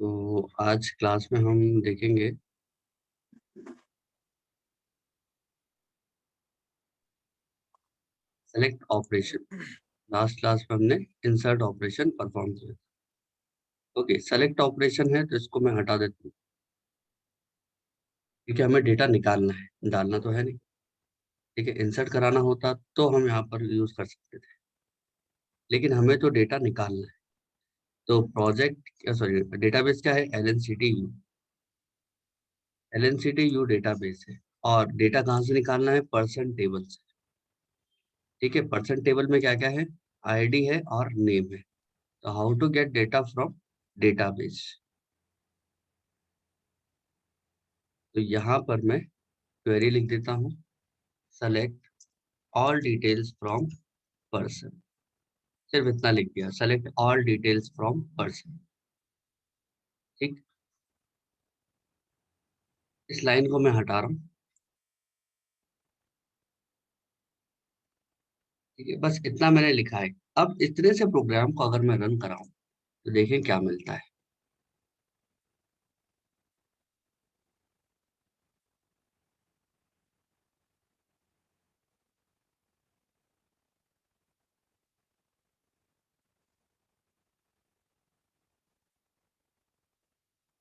तो आज क्लास में हम देखेंगे सेलेक्ट ऑपरेशन। लास्ट क्लास में हमने इंसर्ट ऑपरेशन परफॉर्म किया। ओके, सेलेक्ट ऑपरेशन है तो इसको मैं हटा देता हूँ क्योंकि हमें डेटा निकालना है, डालना तो है नहीं। ठीक है, इंसर्ट कराना होता तो हम यहाँ पर यूज कर सकते थे, लेकिन हमें तो डेटा निकालना है। तो प्रोजेक्ट सॉरी डेटाबेस क्या है? LNCTU। LNCTU डेटाबेस है और डेटा कहाँ से निकालना है? पर्सन टेबल से। ठीक है, पर्सन टेबल में क्या क्या है? ID है और नेम है। तो how to get data from database? तो यहाँ पर मैं क्वेरी लिख देता हूँ, select all details from person. सिर्फ इतना लिख दिया, select all details from person. ठीक, इस लाइन को मैं हटा रहा हूँ। ठीक है, बस इतना मैंने लिखा है। अब इतने से प्रोग्राम को अगर मैं रन कराऊं तो देखें क्या मिलता है।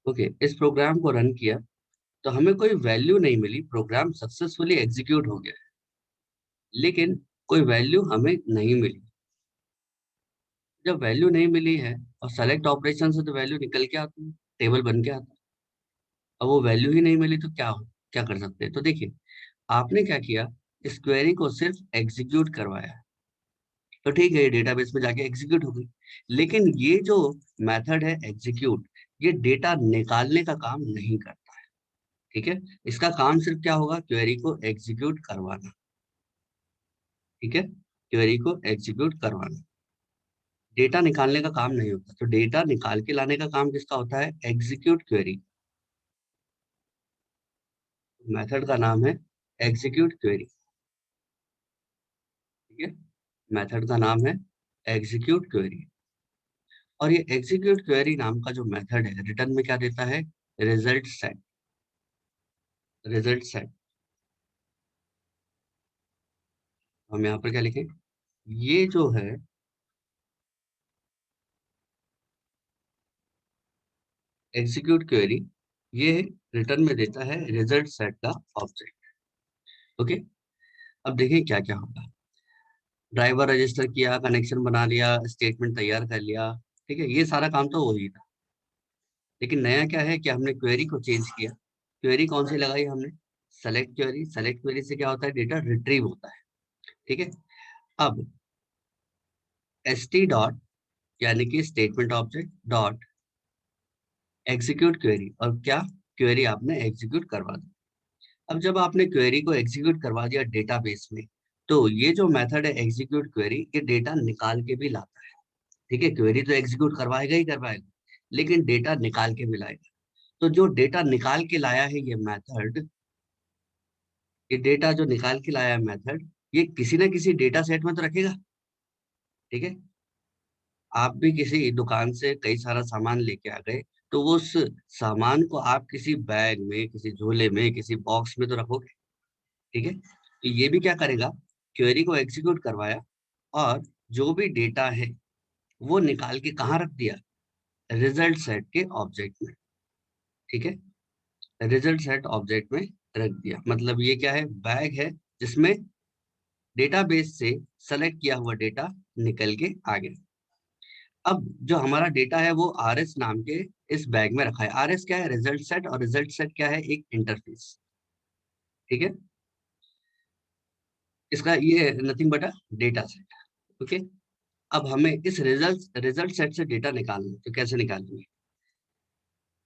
ओके, इस प्रोग्राम को रन किया तो हमें कोई वैल्यू नहीं मिली, प्रोग्राम सक्सेसफुली एग्जीक्यूट हो गया, लेकिन कोई वैल्यू हमें नहीं मिली। जब वैल्यू नहीं मिली है और सेलेक्ट ऑपरेशन से तो वैल्यू निकल के आती है, टेबल बन के आता है। अब वो वैल्यू ही नहीं मिली तो क्या कर सकते हैं? तो देखिए, आपने क्या किया, इस क्वेरी को सिर्फ एग्जीक्यूट करवाया। तो ठीक है, ये डेटाबेस में जाके एग्जीक्यूट हो गई, लेकिन ये जो मेथड है एग्जीक्यूट, ये डेटा निकालने का काम नहीं करता है। ठीक है, इसका काम सिर्फ क्या होगा? क्वेरी को एग्जीक्यूट करवाना। ठीक है, क्वेरी को एग्जीक्यूट करवाना, डेटा निकालने का काम नहीं होता। तो डेटा निकाल के लाने का काम किसका होता है? Execute query. मेथड का नाम है एग्जीक्यूट क्वेरी। ठीक है, मेथड का नाम है एग्जीक्यूट क्वेरी। और ये एग्जीक्यूट क्वेरी नाम का जो मेथड है, रिटर्न में क्या देता है? Result set. Result set. हम यहाँ पर क्या लिखें? ये जो है एग्जीक्यूट क्वेरी, ये रिटर्न में देता है रिजल्ट सेट का ऑब्जेक्ट। ओके, अब देखिए क्या क्या होगा। ड्राइवर रजिस्टर किया, कनेक्शन बना लिया, स्टेटमेंट तैयार कर लिया। ठीक है, ये सारा काम तो वही था, लेकिन नया क्या है कि हमने क्वेरी को चेंज किया। क्वेरी कौन सी लगाई हमने? Select query. सेलेक्ट क्वेरी से क्या होता है? डेटा रिट्रीव होता है। ठीक है, अब st डॉट, यानी कि statement object dot execute query, और क्या? क्वेरी आपने एग्जीक्यूट करवा दी। अब जब आपने क्वेरी को एग्जीक्यूट करवा दिया डेटाबेस में, तो ये जो मेथड है एग्जीक्यूट क्वेरी, ये डेटा निकाल के भी लाता है। ठीक है, क्वेरी तो एग्जीक्यूट करवाएगा ही करवाएगा, लेकिन डेटा निकाल के भी लाएगा। तो जो डेटा निकाल के लाया है ये मेथड, ये डेटा जो निकाल के लाया है मेथड, ये किसी ना किसी डेटा सेट में तो रखेगा। ठीक है, आप भी किसी दुकान से कई सारा सामान लेके आ गए, तो वो उस सामान को आप किसी बैग में, किसी झोले में, किसी बॉक्स में तो रखोगे। ठीक है, तो ये भी क्या करेगा? क्वेरी को एग्जीक्यूट करवाया और जो भी डेटा है वो निकाल के कहाँ रख दिया? रिजल्ट सेट के ऑब्जेक्ट में। ठीक है, रिजल्ट सेट ऑब्जेक्ट में रख दिया। मतलब ये क्या है? बैग है जिसमें डेटाबेस से सेलेक्ट किया हुआ डेटा निकल के आ गया। अब जो हमारा डेटा है वो RS नाम के इस बैग में रखा है। RS क्या है? Result set. और रिजल्ट सेट क्या है? एक इंटरफेस। ठीक है, इसका ये nothing but a data set. Okay, अब हमें इस रिजल्ट रिजल्ट सेट से डेटा निकालना है, तो कैसे निकालेंगे?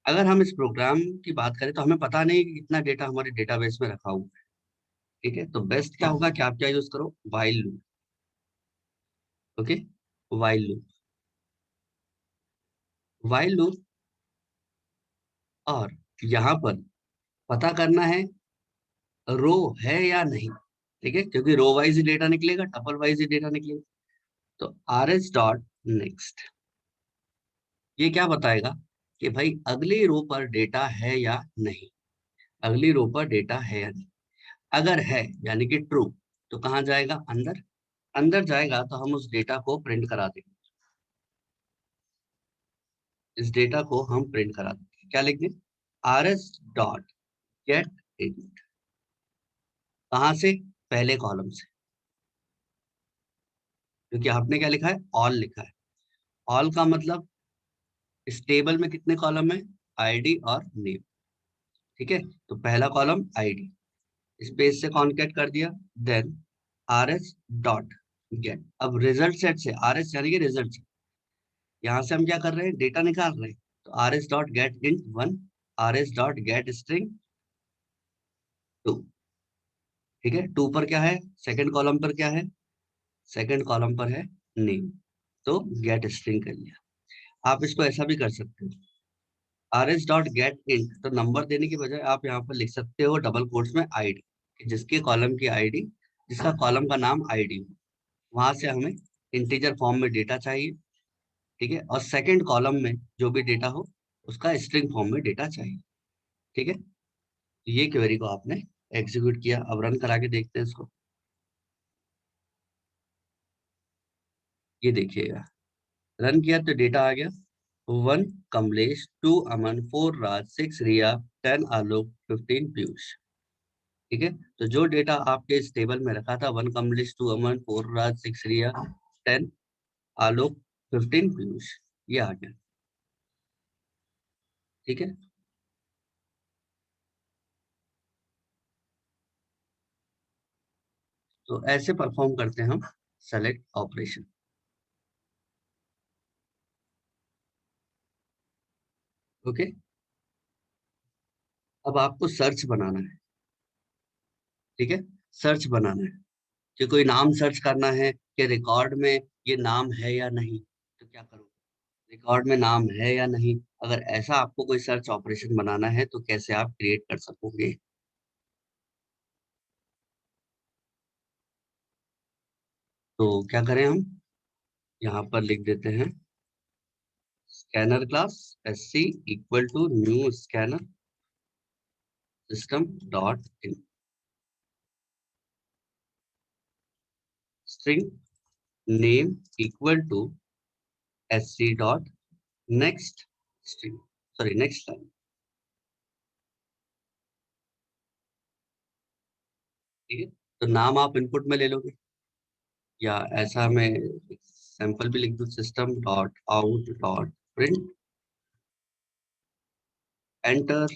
अगर हम इस प्रोग्राम की बात करें तो हमें पता नहीं कि कितना डेटा हमारे डेटाबेस में रखा हुआ है। ठीक है, तो बेस्ट क्या होगा कि आप क्या यूज करो? While loop. Okay, while loop. While loop, और यहाँ पर पता करना है रो है या नहीं। ठीक है, क्योंकि रो वाइज ही डेटा निकलेगा, टपल वाइज ही डेटा निकलेगा। तो RS डॉट नेक्स्ट, ये क्या बताएगा कि भाई अगली रो पर डेटा है या नहीं, अगली रो पर डेटा है या नहीं। अगर है यानी कि ट्रू, तो कहाँ जाएगा, अंदर। अंदर जाएगा तो हम उस डेटा को प्रिंट करा देंगे, इस डेटा को हम प्रिंट करा देंगे। क्या लिख दें, are S dot get int. कहाँ से, पहले कॉलम से, क्योंकि आपने क्या लिखा है, ऑल लिखा है। ऑल का मतलब इस टेबल में कितने कॉलम है, आईडी और नेम। ठीक है, तो पहला कॉलम आईडी, स्पेस से कॉन्केट कर दिया, then R S dot get. अब रिजल्ट सेट से, आर एस यानी कि रिजल्ट सेट, यहाँ से हम क्या कर रहे हैं, डेटा निकाल रहे हैं। तो R S dot get int one, R S dot get string two. ठीक है, टू पर क्या है, सेकंड कॉलम पर क्या है, सेकंड कॉलम पर है नेम, तो गेट स्ट्रिंग कर लिया। आप इसको ऐसा भी कर सकते हो, are S dot get int, तो नंबर देने की बजाय आप यहाँ पर लिख सकते हो डबल कोट्स में आईडी, जिसके कॉलम की आईडी, जिसका कॉलम का नाम आईडी हो, वहां से हमें इंटीजर फॉर्म में डेटा चाहिए। ठीक है, और सेकंड कॉलम में जो भी डेटा हो उसका स्ट्रिंग फॉर्म में डेटा चाहिए। ठीक है, ये क्वेरी को आपने एग्जीक्यूट किया। अब रन करा के देखते हैं इसको। ये देखिएगा, रन किया तो डेटा आ गया, one Kamlesh, two Aman, four Raj, six Riya, ten Alok, 15 Piyush. ठीक है, तो जो डेटा आपके इस टेबल में रखा था, one Kamlesh, two Aman, four Raj, six Riya, 10 Alok, 15 Piyush, ये आ गया। ठीक है, तो ऐसे परफॉर्म करते हैं हम सेलेक्ट ऑपरेशन। ओके, अब आपको सर्च बनाना है। ठीक है, सर्च बनाना है कि कोई नाम सर्च करना है कि रिकॉर्ड में ये नाम है या नहीं। तो क्या करो, रिकॉर्ड में नाम है या नहीं, अगर ऐसा आपको कोई सर्च ऑपरेशन बनाना है तो कैसे आप क्रिएट कर सकोगे। तो क्या करें हम, यहाँ पर लिख देते हैं scanner class, S C equal to new scanner system dot in, string name equal to S C dot next string, sorry next line. ठीक है, तो नाम आप इनपुट में ले लोगे, या ऐसा मैं सैंपल भी लिख दूं, system dot out dot print enter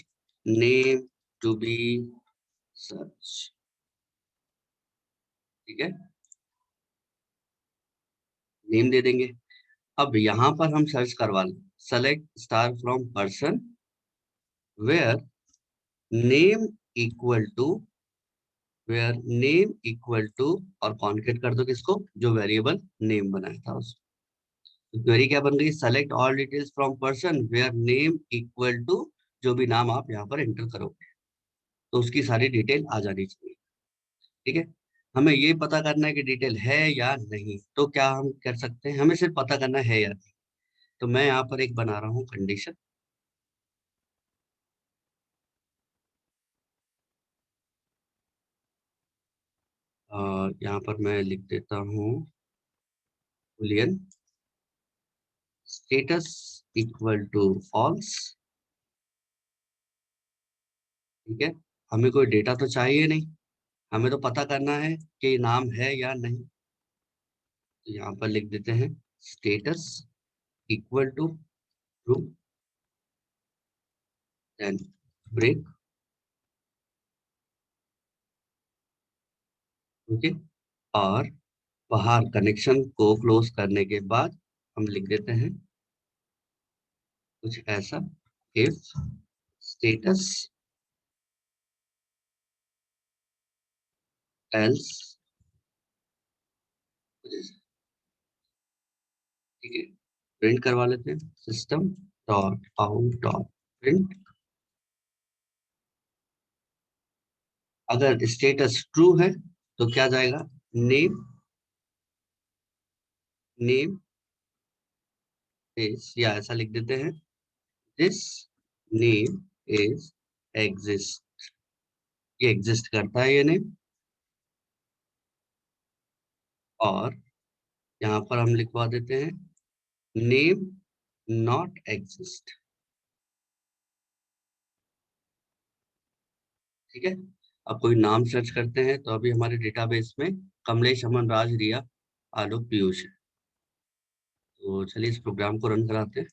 name to be search. ठीक है, नेम दे देंगे। अब यहाँ पर हम सर्च करवा लें, select star from person where name equal to, where name equal to, और कॉन्केट कर दो किसको, जो वेरिएबल नेम बनाया था उसको। तो क्वेरी क्या बन गई, select all details from person where name equal to, जो भी नाम आप यहाँ पर एंटर करोगे तो उसकी सारी डिटेल आ जानी चाहिए। ठीक है, हमें ये पता करना है कि डिटेल है या नहीं, तो क्या हम कर सकते हैं, हमें सिर्फ पता करना है या नहीं। तो मैं यहाँ पर एक बना रहा हूँ कंडीशन, यहाँ पर मैं लिख देता हूँ boolean status equal to false. ठीक है, हमें कोई डेटा तो चाहिए नहीं, हमें तो पता करना है कि नाम है या नहीं। तो यहाँ पर लिख देते हैं status equal to true, then break. Okay, और बाहर कनेक्शन को क्लोज करने के बाद हम लिख देते हैं कुछ ऐसा, इफ स्टेटस एल्स। ठीक है, प्रिंट करवा लेते हैं, system dot out dot print. अगर स्टेटस ट्रू है तो क्या जाएगा, नेम, नेम इज, या ऐसा लिख देते हैं दिस नेम इज एग्जिस्ट। ये एग्जिस्ट करता है ये नेम। और यहाँ पर हम लिखवा देते हैं नेम नॉट एग्जिस्ट। ठीक है। अब कोई नाम सर्च करते हैं तो अभी हमारे डेटाबेस में कमलेश, अमन, राज, रिया, आलोक, पीयूष है। तो चलिए इस प्रोग्राम को रन कराते हैं।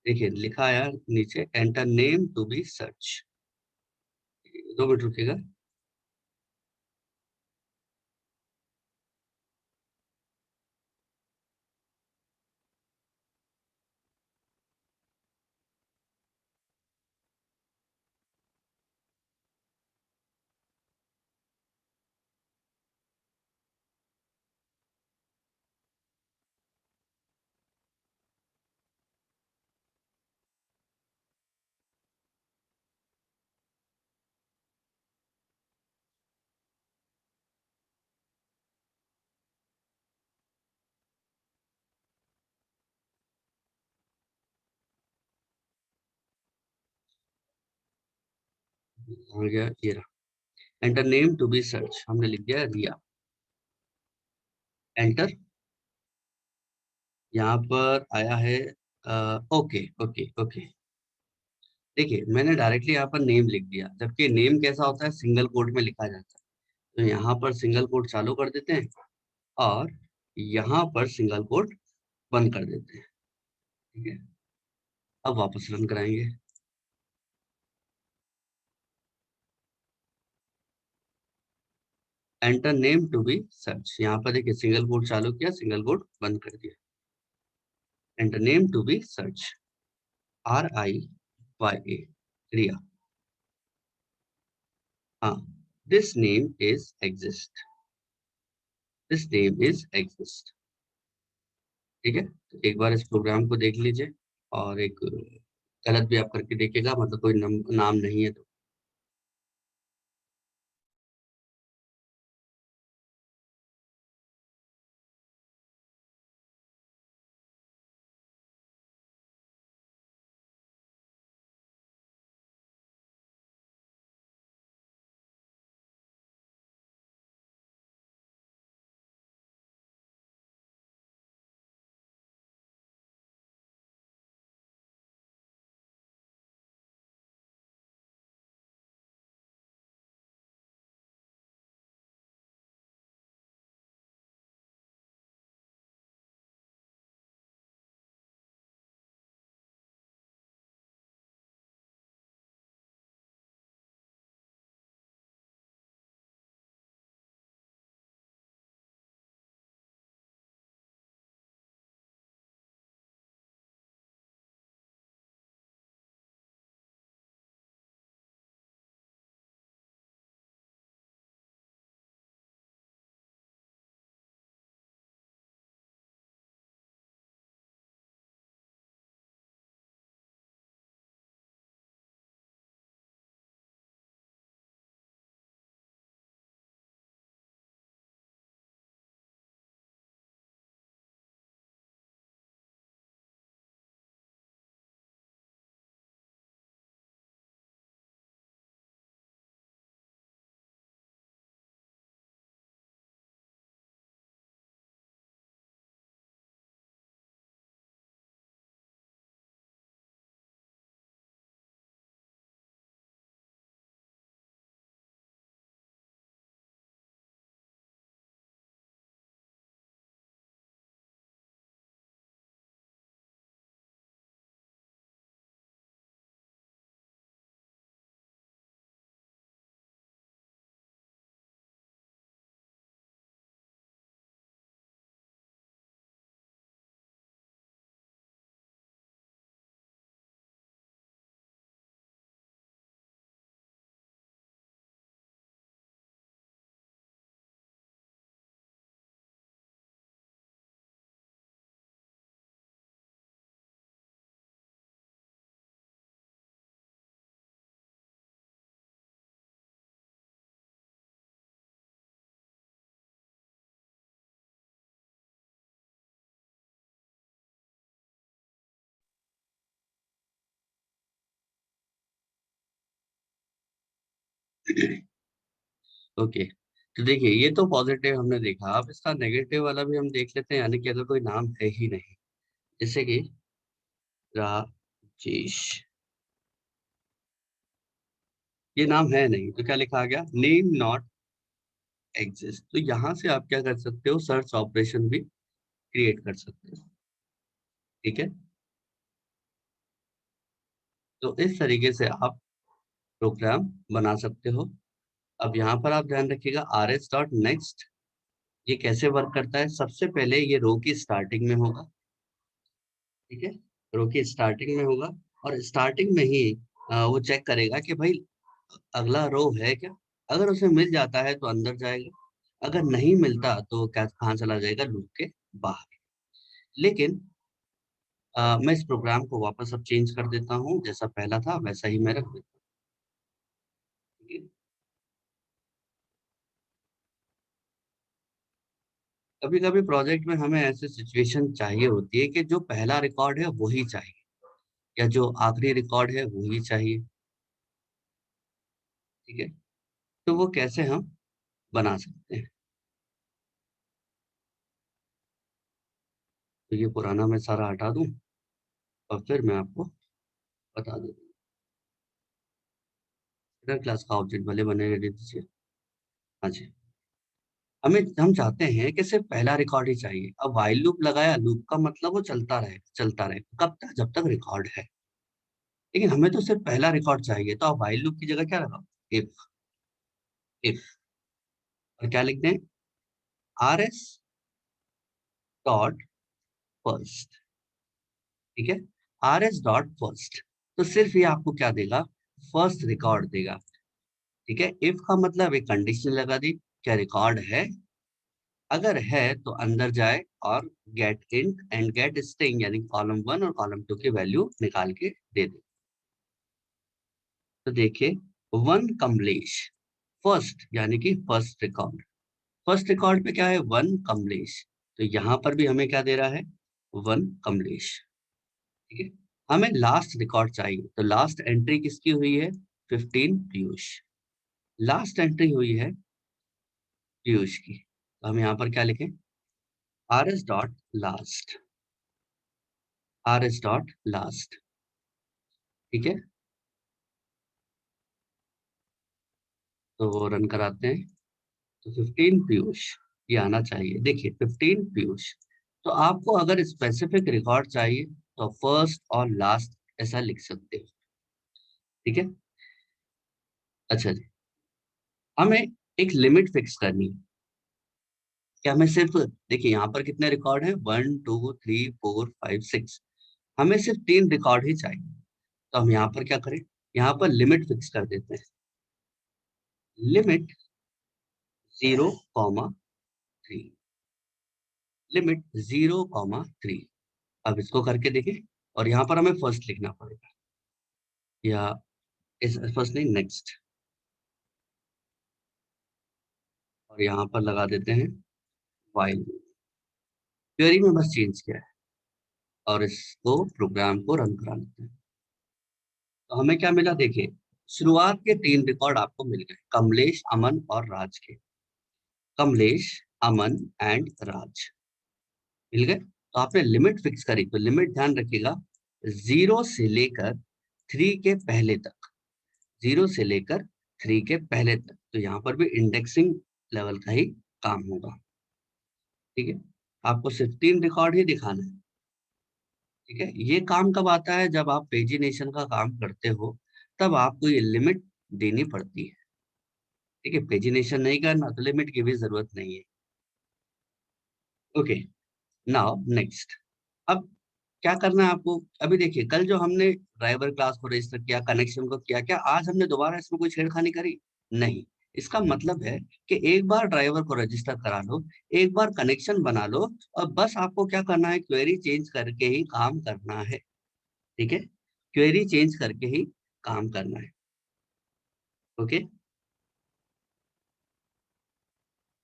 देखिए लिखा आया नीचे, enter name to be search. 2 minute रुकिएगा। आ गया ये रहा, enter name to be search, हमने लिख दिया रिया। एंटर। यहाँ पर आया है ओके ओके ओके। देखिए मैंने डायरेक्टली यहाँ पर नेम लिख दिया, जबकि नेम कैसा होता है, सिंगल कोट में लिखा जाता है। तो यहाँ पर सिंगल कोट चालू कर देते हैं और यहाँ पर सिंगल कोट बंद कर देते हैं। ठीक है। अब वापस रन कराएंगे। Enter name to be search, यहाँ पर देखिए सिंगल कोट चालू किया, सिंगल कोट बंद कर दिया। Enter name to be search, RIYA, Riya. हाँ, this name is exist, this name is exist. ठीक है। तो एक बार इस प्रोग्राम को देख लीजिए, और एक गलत भी आप करके देखिएगा, मतलब कोई नाम नहीं है तो। ओके, तो देखिए ये तो पॉजिटिव हमने देखा, अब इसका नेगेटिव वाला भी हम देख लेते हैं, यानी कि अगर कोई नाम है ही नहीं, जैसे कि राजेश, ये नाम है नहीं तो क्या लिखा गया, नेम नॉट एग्जिस्ट। तो यहाँ से आप क्या कर सकते हो, सर्च ऑपरेशन भी क्रिएट कर सकते हो। ठीक है, तो इस तरीके से आप प्रोग्राम बना सकते हो। अब यहाँ पर आप ध्यान रखिएगा, आर एस डॉट नेक्स्ट ये कैसे वर्क करता है। सबसे पहले ये रो की स्टार्टिंग में होगा, ठीक है, रो की स्टार्टिंग में होगा, और स्टार्टिंग में ही वो चेक करेगा कि भाई अगला रो है क्या। अगर उसे मिल जाता है तो अंदर जाएगा, अगर नहीं मिलता तो क्या कहाँ चला जाएगा, लूप के बाहर। लेकिन मैं इस प्रोग्राम को वापस अब चेंज कर देता हूँ, जैसा पहला था वैसा ही मैं रख देता हूँ, ठीक है? कभी कभी प्रोजेक्ट में हमें ऐसी सिचुएशन चाहिए होती है कि जो पहला रिकॉर्ड है वही चाहिए, या जो आखिरी रिकॉर्ड है वही चाहिए, ठीक है। तो वो कैसे हम बना सकते हैं, तो ये पुराना मैं सारा हटा दूं और फिर मैं आपको बता दूं। क्लास का ऑब्जेक्ट भले बने दे दीजिए। हाँ जी, हम चाहते हैं कि सिर्फ पहला रिकॉर्ड ही चाहिए। अब व्हाइल लूप लगाया, लूप का मतलब वो चलता रहे कब तक, जब तक रिकॉर्ड है। लेकिन हमें तो सिर्फ पहला रिकॉर्ड चाहिए, तो आप व्हाइल लूप की जगह क्या लगाओ, इफ। इफ और क्या लिखते हैं, आर एस डॉट फर्स्ट, ठीक है, आर एस डॉट फर्स्ट। तो सिर्फ ये आपको क्या देगा, फर्स्ट रिकॉर्ड देगा, ठीक है। इफ का मतलब एक कंडीशन लगा दी, क्या रिकॉर्ड है, अगर है तो अंदर जाए और get int and get string यानी कॉलम 1 और कॉलम 2 की वैल्यू निकाल के दे दे। तो देखिए, वन कमलेश, फर्स्ट यानी कि फर्स्ट रिकॉर्ड, फर्स्ट रिकॉर्ड पे क्या है, वन कमलेश। तो यहाँ पर भी हमें क्या दे रहा है, वन कमलेश, ठीक है। हमें लास्ट रिकॉर्ड चाहिए, तो लास्ट एंट्री किसकी हुई है, 15 पीयूष, लास्ट एंट्री हुई है पीयूष की। तो हम यहाँ पर क्या लिखें, are S dot last, are S dot last, ठीक है। तो वो रन कराते हैं, तो 15 पीयूष ये आना चाहिए। देखिए 15 पीयूष, तो आपको अगर स्पेसिफिक रिकॉर्ड चाहिए तो फर्स्ट और लास्ट ऐसा लिख सकते हो, ठीक है। अच्छा जी, हमें एक लिमिट फिक्स करनी है, कि हमें सिर्फ, देखिए यहाँ पर कितने रिकॉर्ड हैं, 1 2 3 4 5 6, हमें सिर्फ 3 रिकॉर्ड ही चाहिए। तो हम यहाँ पर क्या करें, यहाँ पर लिमिट फिक्स कर देते हैं, लिमिट 0, 3, लिमिट 0, 3। अब इसको करके देखें, और यहाँ पर हमें फर्स्ट लिखना पड़ेगा, या इस फर्स्ट नहीं, नेक्स्ट, और यहाँ पर लगा देते हैं व्हाइल, क्वेरी में बस चेंज किया है, और इसको प्रोग्राम को रन करा लेते हैं। तो हमें क्या मिला, देखिए शुरुआत के 3 रिकॉर्ड आपको मिल गए, कमलेश, अमन और राज के, कमलेश, अमन एंड राज मिल गए। तो आपने लिमिट फिक्स करी, तो लिमिट ध्यान रखिएगा, 0 से लेकर 3 के पहले तक, 0 से लेकर 3 के पहले तक। तो यहाँ पर भी इंडेक्सिंग लेवल का ही काम होगा, ठीक है। आपको सिर्फ 3 रिकॉर्ड ही दिखाना है, ठीक है। ये काम कब आता है, जब आप पेजिनेशन का काम करते हो, तब आपको ये लिमिट देनी पड़ती है, ठीक है। पेजिनेशन नहीं करना तो लिमिट की भी जरूरत नहीं है। Okay, now next. अब क्या करना है आपको, अभी देखिए कल जो हमने ड्राइवर क्लास को रजिस्टर किया, कनेक्शन को किया, क्या आज हमने दोबारा इसमें कोई छेड़खानी करी, नहीं। इसका मतलब है कि एक बार ड्राइवर को रजिस्टर करा लो, एक बार कनेक्शन बना लो, और बस आपको क्या करना है, क्वेरी चेंज करके ही काम करना है, ठीक है। क्वेरी चेंज करके ही काम करना है, ओके।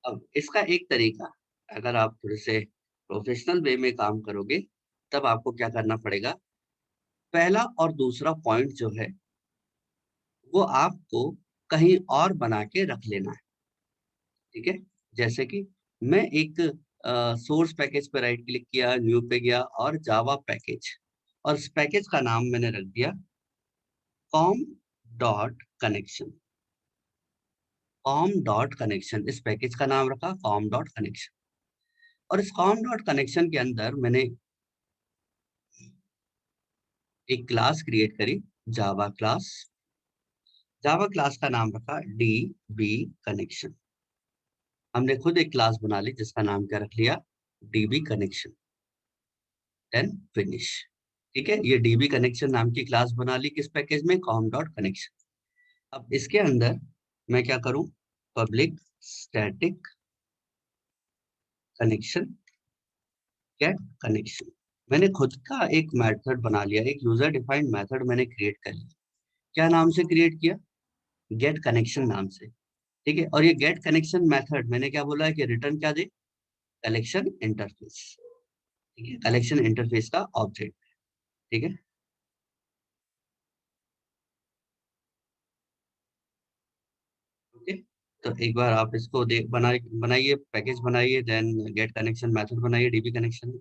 अब इसका एक तरीका, अगर आप थोड़े से प्रोफेशनल वे में काम करोगे, तब आपको क्या करना पड़ेगा, पहला और दूसरा पॉइंट जो है वो आपको कहीं और बना के रख लेना है। ठीक है, जैसे कि मैं एक सोर्स पैकेज पे राइट क्लिक किया, न्यू पे गया और जावा पैकेज, और इस पैकेज का नाम मैंने रख दिया com dot connection. Com dot connection, इस पैकेज का नाम रखा कॉम डॉट कनेक्शन। और इस कॉम डॉट कनेक्शन के अंदर मैंने एक क्लास क्रिएट करी, जावा क्लास। जावा क्लास का नाम रखा डी बी कनेक्शन। हमने खुद एक क्लास बना ली जिसका नाम क्या रख लिया, डीबी कनेक्शन। Then finish. ठीक है, ये डीबी कनेक्शन नाम की क्लास बना ली किस पैकेज में, कॉम डॉट कनेक्शन। अब इसके अंदर मैं क्या करूं, public static connection get connection. मैंने खुद का एक मेथड बना लिया, एक यूजर डिफाइंड मेथड मैंने क्रिएट कर लिया। क्या नाम से क्रिएट किया, गेट कनेक्शन नाम से। ठीक है, और ये गेट कनेक्शन मेथड मैंने क्या बोला है कि रिटर्न क्या दे, कलेक्शन इंटरफेस। ठीक है, कलेक्शन इंटरफेस का ऑब्जेक्ट। ठीक है, ओके। तो एक बार आप इसको देख बनाइए, पैकेज बनाइए, देन गेट कनेक्शन मेथड बनाइए डीबी कनेक्शन।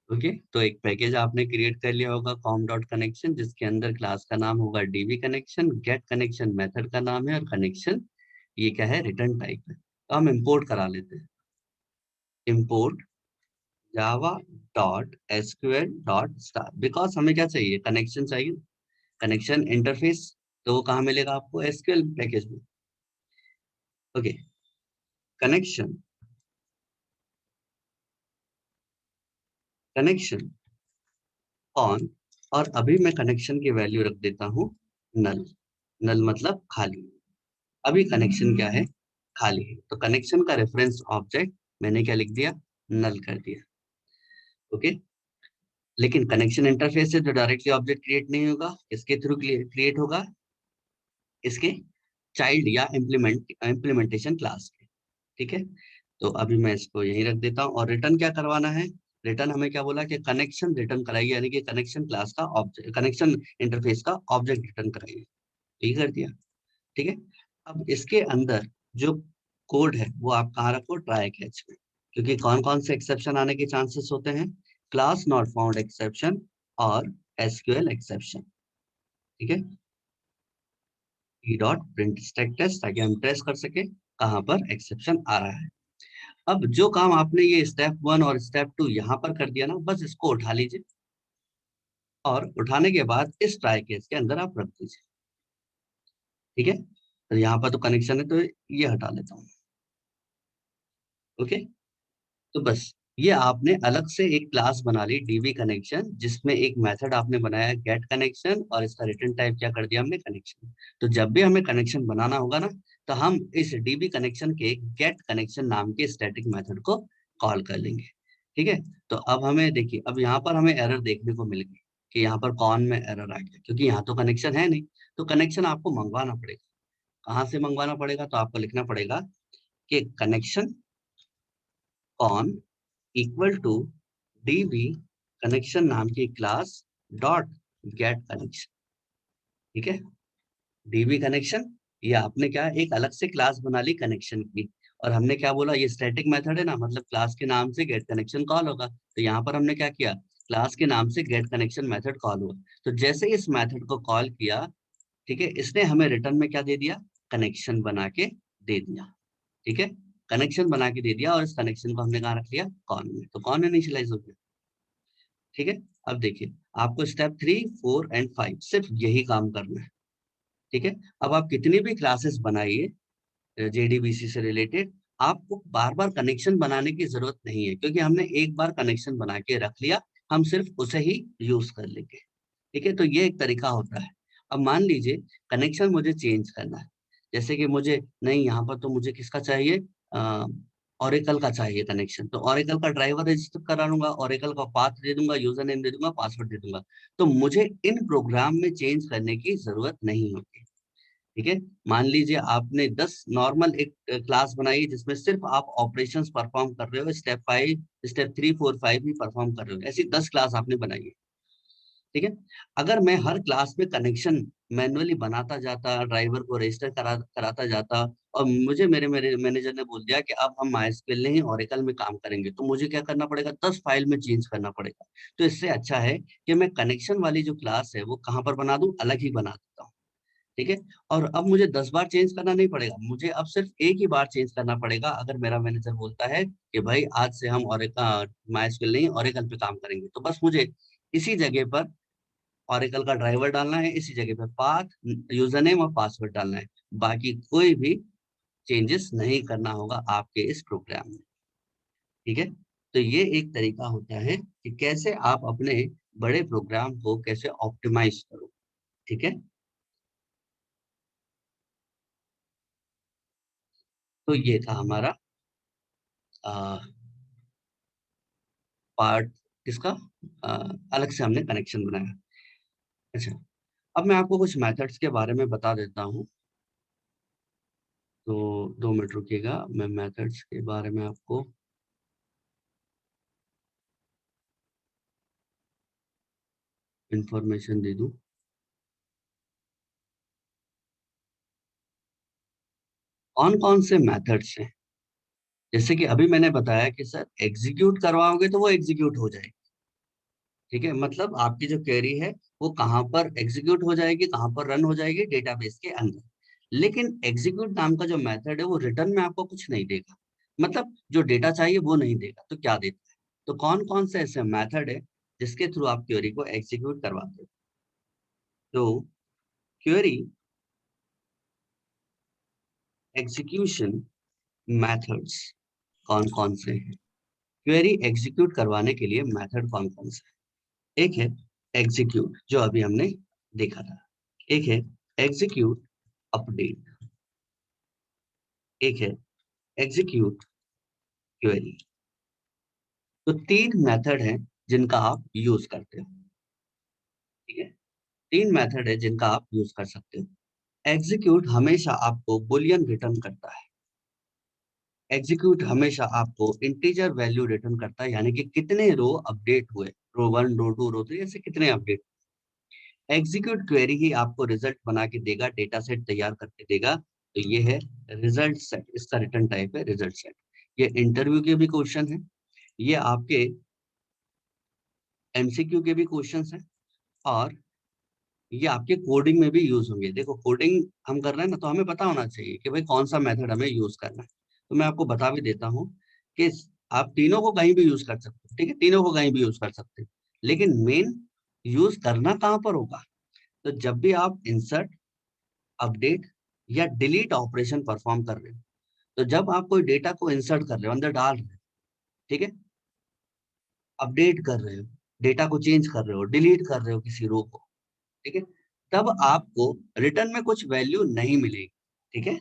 ओके, तो एक पैकेज आपने क्रिएट कर लिया होगा कॉम डॉट कनेक्शन, जिसके अंदर क्लास का नाम होगा dB connection, get connection method का नाम है, और कनेक्शन ये क्या है, रिटर्न टाइप है। तो हम इंपोर्ट करा लेते हैं, import Java dot SQL dot star, because हमें क्या चाहिए, कनेक्शन चाहिए, कनेक्शन इंटरफेस। तो वो कहाँ मिलेगा आपको, एसक्यूएल पैकेज में। ओके, कनेक्शन, कनेक्शन ऑन, और अभी मैं कनेक्शन की वैल्यू रख देता हूँ नल। नल मतलब खाली। अभी कनेक्शन क्या है, खाली है, तो कनेक्शन का रेफरेंस ऑब्जेक्ट मैंने क्या लिख दिया, नल कर दिया। ओके, लेकिन कनेक्शन इंटरफेस से तो डायरेक्टली ऑब्जेक्ट क्रिएट नहीं होगा, इसके थ्रू क्रिएट होगा, इसके चाइल्ड या इम्प्लीमेंटेशन क्लास के। ठीक है, तो अभी मैं इसको यहीं रख देता हूँ। और रिटर्न क्या करवाना है, रिटर्न हमें क्या बोला कि कनेक्शन रिटर्न कराइए, यानी कि कनेक्शन क्लास का ऑब्जेक्ट, कनेक्शन इंटरफेस का ऑब्जेक्ट रिटर्न कराइए। ठीक कर दिया। ठीक है, अब इसके अंदर जो कोड है वो आप कहाँ रखो, ट्राई कैच में, क्योंकि कौन कौन से एक्सेप्शन आने के चांसेस होते हैं, क्लास नॉट फाउंड एक्सेप्शन और एसक्यूएल एक्सेप्शन। ठीक है, E dot print stack test, ताकि हम टेस्ट कर सके कहाँ पर एक्सेप्शन आ रहा है। अब जो काम आपने ये स्टेप 1 और स्टेप 2 यहाँ पर कर दिया ना, बस इसको उठा लीजिए, और उठाने के बाद इस ट्राई केस के अंदर आप रख दीजिए। ठीक है, तो यहाँ पर तो कनेक्शन है, तो ये हटा लेता हूँ। ओके, तो बस ये आपने अलग से एक क्लास बना ली डीबी कनेक्शन, जिसमें एक मेथड आपने बनाया गेट कनेक्शन, और इसका रिटर्न टाइप क्या कर दिया हमने, कनेक्शन। तो जब भी हमें कनेक्शन बनाना होगा ना, तो हम इस डीबी कनेक्शन के गेट कनेक्शन नाम के स्टैटिक मेथड को कॉल कर लेंगे। ठीक है, तो अब हमें देखिए, अब यहाँ पर हमें एरर देखने को मिल गई कि यहाँ पर कौन में एरर आ गया, क्योंकि यहाँ तो कनेक्शन है नहीं। तो कनेक्शन आपको मंगवाना पड़ेगा। कहाँ से मंगवाना पड़ेगा, तो आपको लिखना पड़ेगा कि connection con equal to DB connection नाम की क्लास डॉट गेट कनेक्शन। ठीक है, डीबी कनेक्शन, ये आपने क्या एक अलग से क्लास बना ली कनेक्शन की, और हमने क्या बोला, ये स्टैटिक मेथड है ना, मतलब क्लास के नाम से गेट कनेक्शन कॉल होगा। तो यहाँ पर हमने क्या किया, क्लास के नाम से गेट कनेक्शन मेथड कॉल हुआ। तो जैसे इस मेथड को कॉल किया, ठीक है, इसने हमें रिटर्न में क्या दे दिया, कनेक्शन बना के दे दिया। ठीक है, कनेक्शन बना के दे दिया और इस कनेक्शन को हमने कहाँ रख लिया, कॉन में। तो कॉन इनिशियलाइज हो गया। ठीक है, अब देखिए आपको स्टेप 3, 4 एंड 5 सिर्फ यही काम करना है। ठीक है, अब आप कितनी भी क्लासेस बनाइए जेडीबीसी से रिलेटेड, आपको बार बार कनेक्शन बनाने की जरूरत नहीं है, क्योंकि हमने एक बार कनेक्शन बना के रख लिया, हम सिर्फ उसे ही यूज कर लेंगे। ठीक है, तो ये एक तरीका होता है। अब मान लीजिए कनेक्शन मुझे चेंज करना है, जैसे कि मुझे नहीं, यहाँ पर तो मुझे किसका चाहिए, ओरेकल का चाहिए कनेक्शन, तो ओरेकल का ड्राइवर रजिस्टर करा लूंगा, ओरेकल का पाथ दे दूंगा, यूजर नेम दे दूंगा, पासवर्ड दे दूंगा। तो मुझे इन प्रोग्राम में चेंज करने की जरूरत नहीं होती। ठीक है, मान लीजिए आपने 10 नॉर्मल एक क्लास बनाई है जिसमें सिर्फ आप ऑपरेशंस परफॉर्म कर रहे हो, स्टेप 5, स्टेप 3, 4, 5 ही परफॉर्म कर रहे हो, ऐसी 10 क्लास आपने बनाई है। ठीक है, अगर मैं हर क्लास में कनेक्शन मैन्युअली बनाता जाता, ड्राइवर को रजिस्टर कराता जाता, और मुझे मेरे मेरे मैनेजर ने बोल दिया कि अब हम माइस्क्वेल नहीं ओरेकल में काम करेंगे, तो मुझे क्या करना पड़ेगा, 10 फाइल में चेंज करना पड़ेगा। तो इससे अच्छा है कि मैं कनेक्शन वाली जो क्लास है वो कहाँ पर बना दूं, अलग ही बना देता हूँ। ठीक है, और अब मुझे 10 बार चेंज करना नहीं पड़ेगा, मुझे अब सिर्फ एक ही बार चेंज करना पड़ेगा। अगर मेरा मैनेजर बोलता है कि भाई आज से हम ओरेकल माइस्क्वेल नहीं ओरेकल पे काम करेंगे, तो बस मुझे इसी जगह पर ऑरेकल का ड्राइवर डालना है, इसी जगह पे पाथ, यूजर नेम और पासवर्ड डालना है। बाकी कोई भी चेंजेस नहीं करना होगा आपके इस प्रोग्राम में। ठीक है, तो ये एक तरीका होता है कि कैसे आप अपने बड़े प्रोग्राम को कैसे ऑप्टिमाइज करो। ठीक है, तो ये था हमारा पार्ट किसका, अ, अलग से हमने कनेक्शन बनाया। अच्छा, अब मैं आपको कुछ मेथड्स के बारे में बता देता हूँ। तो 2 मिनट रुकिएगा, मैं मेथड्स के बारे में आपको इंफॉर्मेशन दे दूं। कौन कौन से मेथड्स हैं, जैसे कि अभी मैंने बताया कि सर एग्जीक्यूट करवाओगे तो वो एग्जीक्यूट हो जाएगी। ठीक है, मतलब आपकी जो क्वेरी है वो कहाँ पर एग्जीक्यूट हो जाएगी, कहाँ पर रन हो जाएगी, डेटाबेस के अंदर। लेकिन एग्जीक्यूट नाम का जो मेथड है वो रिटर्न में आपको कुछ नहीं देगा, मतलब जो डेटा चाहिए वो नहीं देगा, तो क्या देता है। तो कौन कौन से ऐसे मेथड है जिसके थ्रू आप क्वेरी को एग्जीक्यूट करवाते हो। तो क्वेरी एग्जीक्यूशन मेथड्स कौन कौन से हैं, क्वेरी एग्जीक्यूट करवाने के लिए मेथड कौन कौन से हैं। एक है एग्जीक्यूट, जो अभी हमने देखा था। एक है एग्जीक्यूट अपडेट। एक है एग्जीक्यूट क्वेरी। तो 3 मेथड हैं जिनका आप यूज करते हो। ठीक है, 3 मेथड है जिनका आप यूज कर सकते हो। एग्जीक्यूट हमेशा आपको बुलियन रिटर्न करता है। एग्जीक्यूट हमेशा आपको इंटीजर वैल्यू रिटर्न करता है, यानी कि कितने रो अपडेट हुए, रो 1, रो 2, रो 3, ऐसे कितने अपडेट। एग्जीक्यूट क्वेरी ही आपको रिजल्ट बना के देगा, डेटा सेट तैयार करके देगा। तो ये है रिजल्ट सेट, इसका रिटर्न टाइप है रिजल्ट सेट। ये इंटरव्यू के भी क्वेश्चन है, ये आपके एमसीक्यू के भी क्वेश्चंस हैं, और ये आपके कोडिंग में भी यूज होंगे। देखो कोडिंग हम कर रहे हैं ना, तो हमें पता होना चाहिए कि भाई कौन सा मेथड हमें यूज करना है। तो मैं आपको बता भी देता हूँ कि आप तीनों को कहीं भी यूज कर सकते हो। ठीक है, तीनों को कहीं भी यूज कर सकते हो, लेकिन मेन यूज करना कहाँ पर होगा, तो जब भी आप इंसर्ट, अपडेट या डिलीट ऑपरेशन परफॉर्म कर रहे हो। तो जब आप कोई डेटा को इंसर्ट कर रहे हो, अंदर डाल रहे हो, ठीक है, अपडेट कर रहे हो, डेटा को चेंज कर रहे हो, डिलीट कर रहे हो किसी रो को, ठीक है, तब आपको रिटर्न में कुछ वैल्यू नहीं मिलेगी। ठीक है,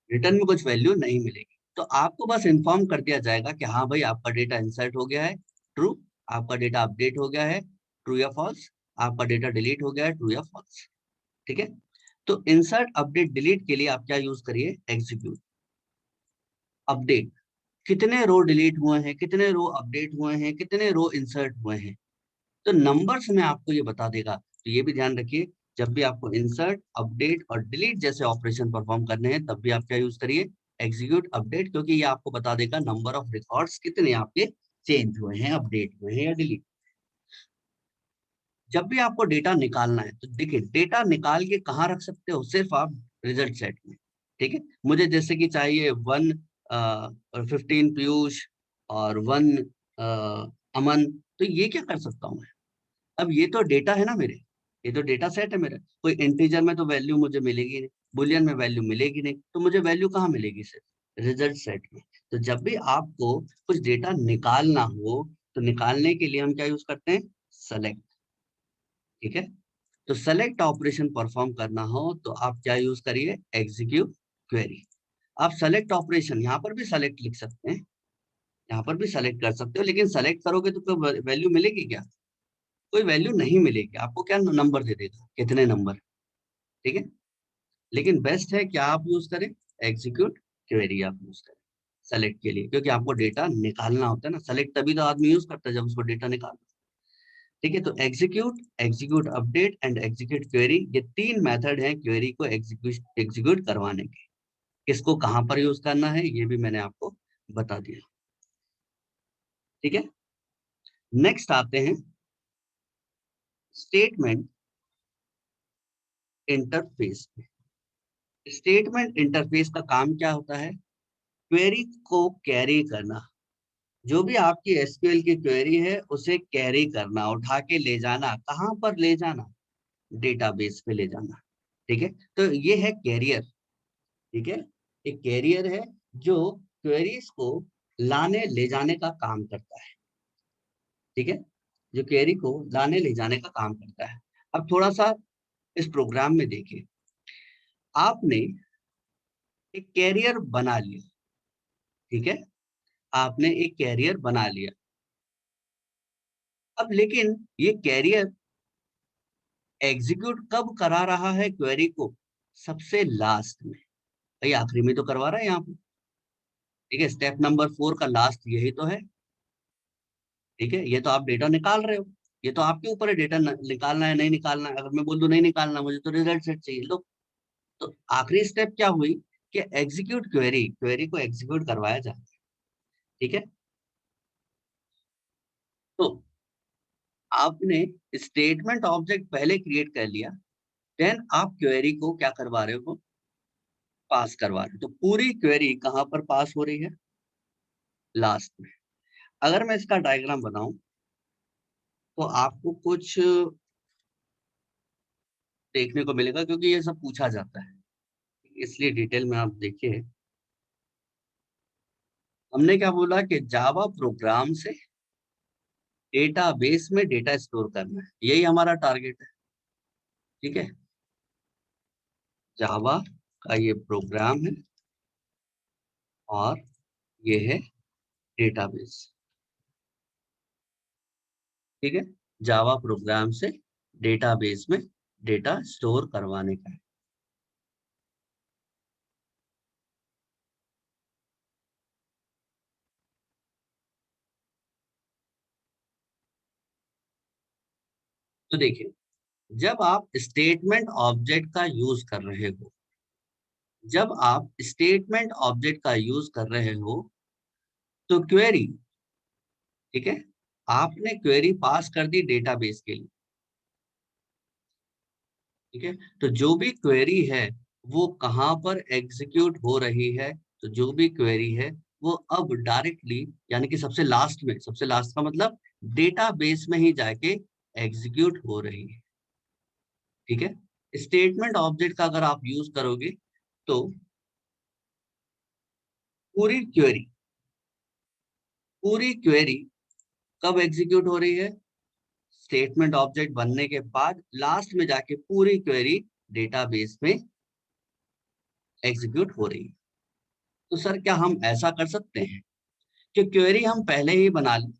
रिटर्न में कुछ वैल्यू नहीं मिलेगी। तो आपको बस इन्फॉर्म कर दिया जाएगा कि हाँ भाई आपका डेटा इंसर्ट हो गया है, ट्रू, आपका डेटा अपडेट हो गया है, ट्रू या फॉल्स, आपका डेटा डिलीट हो गया है, ट्रू या फॉल्स। ठीक है, तो इंसर्ट, अपडेट, डिलीट के लिए आप क्या यूज करिए, एग्जीक्यूट अपडेट। कितने रो डिलीट हुए हैं, कितने रो अपडेट हुए हैं, कितने रो इंसर्ट हुए हैं, तो नंबर्स में आपको ये बता देगा। तो ये भी ध्यान रखिए, जब भी आपको इंसर्ट, अपडेट और डिलीट जैसे ऑपरेशन परफॉर्म करने हैं, तब भी आप क्या यूज करिए, एग्जीक्यूट अपडेट, क्योंकि ये आपको बता देगा नंबर ऑफ रिकॉर्ड्स कितने आपके चेंज हुए हैं, अपडेट हुए हैं या डिलीट। जब भी आपको डेटा निकालना है तो देखिए डेटा निकाल के कहाँ रख सकते हो, सिर्फ आप रिजल्ट सेट में। ठीक है, मुझे जैसे कि चाहिए 15 पीयूष और 1 अमन, तो ये क्या कर सकता हूँ मैं? अब ये तो डेटा है ना मेरे, ये तो डेटा सेट है मेरा। कोई इंटीजर में तो वैल्यू मुझे मिलेगी नहीं, बुलियन में वैल्यू मिलेगी नहीं, तो मुझे वैल्यू कहाँ मिलेगी? सिर्फ रिजल्ट सेट में। तो जब भी आपको कुछ डेटा निकालना हो तो निकालने के लिए हम क्या यूज करते हैं? सेलेक्ट। ठीक है, तो सेलेक्ट ऑपरेशन परफॉर्म करना हो तो आप क्या यूज करिए? Execute query. आप सेलेक्ट ऑपरेशन यहाँ पर भी सेलेक्ट लिख सकते हैं, यहाँ पर भी सेलेक्ट कर सकते हो, लेकिन सेलेक्ट करोगे तो कोई वैल्यू मिलेगी क्या? कोई वैल्यू नहीं मिलेगी। आपको क्या नंबर दे देगा, कितने नंबर। ठीक है, लेकिन बेस्ट है क्या आप यूज करें? एग्जीक्यूट क्वेरी आप यूज करें सेलेक्ट के लिए, क्योंकि आपको डेटा निकालना होता है ना। सेलेक्ट तभी तो आदमी यूज करता है जब उसको डेटा निकालना। ठीक है, तो execute, execute update and execute query, ये 3 मेथड हैं क्वेरी को एग्जीक्यूट करवाने के। किसको कहां पर यूज करना है ये भी मैंने आपको बता दिया। ठीक है, नेक्स्ट आते हैं स्टेटमेंट इंटरफेस पे। स्टेटमेंट इंटरफेस का काम क्या होता है? क्वेरी को कैरी करना। जो भी आपकी एसक्यूएल की क्वेरी है उसे कैरी करना, उठा के ले जाना। कहां पर ले जाना? डेटाबेस पे ले जाना। ठीक है, तो ये है कैरियर। ठीक है, एक कैरियर है जो क्वेरीज को लाने ले जाने का काम करता है। ठीक है, जो क्वेरी को लाने ले जाने का काम करता है। अब थोड़ा सा इस प्रोग्राम में देखिए, आपने एक कैरियर बना लिया। ठीक है, आपने एक कैरियर बना लिया। अब लेकिन ये कैरियर एग्जीक्यूट कब करा रहा है क्वेरी को? सबसे लास्ट में। भाई आखिरी में तो करवा रहा है यहाँ पे। ठीक है, स्टेप नंबर 4 का लास्ट यही तो है। ठीक है, ये तो आप डेटा निकाल रहे हो, ये तो आपके ऊपर है डेटा निकालना है नहीं निकालना है। अगर मैं बोल दूं नहीं निकालना, मुझे तो रिजल्ट सेट चाहिए, लो। तो आखिरी स्टेप क्या हुई कि एग्जीक्यूट क्वेरी, क्वेरी को एग्जीक्यूट करवाया जाए। ठीक है, तो आपने स्टेटमेंट ऑब्जेक्ट पहले क्रिएट कर लिया, देन आप क्वेरी को क्या करवा रहे हो? पास करवा रहे हो। तो पूरी क्वेरी कहाँ पर पास हो रही है? लास्ट में। अगर मैं इसका डायग्राम बनाऊं तो आपको कुछ देखने को मिलेगा, क्योंकि ये सब पूछा जाता है, इसलिए डिटेल में आप देखिए। हमने क्या बोला कि जावा प्रोग्राम से डेटाबेस में डेटा स्टोर करना है, यही हमारा टारगेट है। ठीक है, जावा का ये प्रोग्राम है और ये है डेटाबेस। ठीक है, जावा प्रोग्राम से डेटाबेस में डेटा स्टोर करवाने का है। तो देखिए, जब आप स्टेटमेंट ऑब्जेक्ट का यूज कर रहे हो, जब आप स्टेटमेंट ऑब्जेक्ट का यूज कर रहे हो तो क्वेरी, ठीक है, आपने क्वेरी पास कर दी डेटाबेस के लिए। ठीक है, तो जो भी क्वेरी है वो कहाँ पर एग्जीक्यूट हो रही है? तो जो भी क्वेरी है वो अब डायरेक्टली, यानी कि सबसे लास्ट में, सबसे लास्ट का मतलब डेटाबेस में ही जाके एग्जीक्यूट हो रही है। ठीक है, स्टेटमेंट ऑब्जेक्ट का अगर आप यूज करोगे तो पूरी क्वेरी, पूरी क्वेरी कब एग्जीक्यूट हो रही है? स्टेटमेंट ऑब्जेक्ट बनने के बाद लास्ट में जाके पूरी क्वेरी डेटाबेस में एग्जीक्यूट हो रही है। तो सर क्या हम ऐसा कर सकते हैं कि क्वेरी हम पहले ही बना लें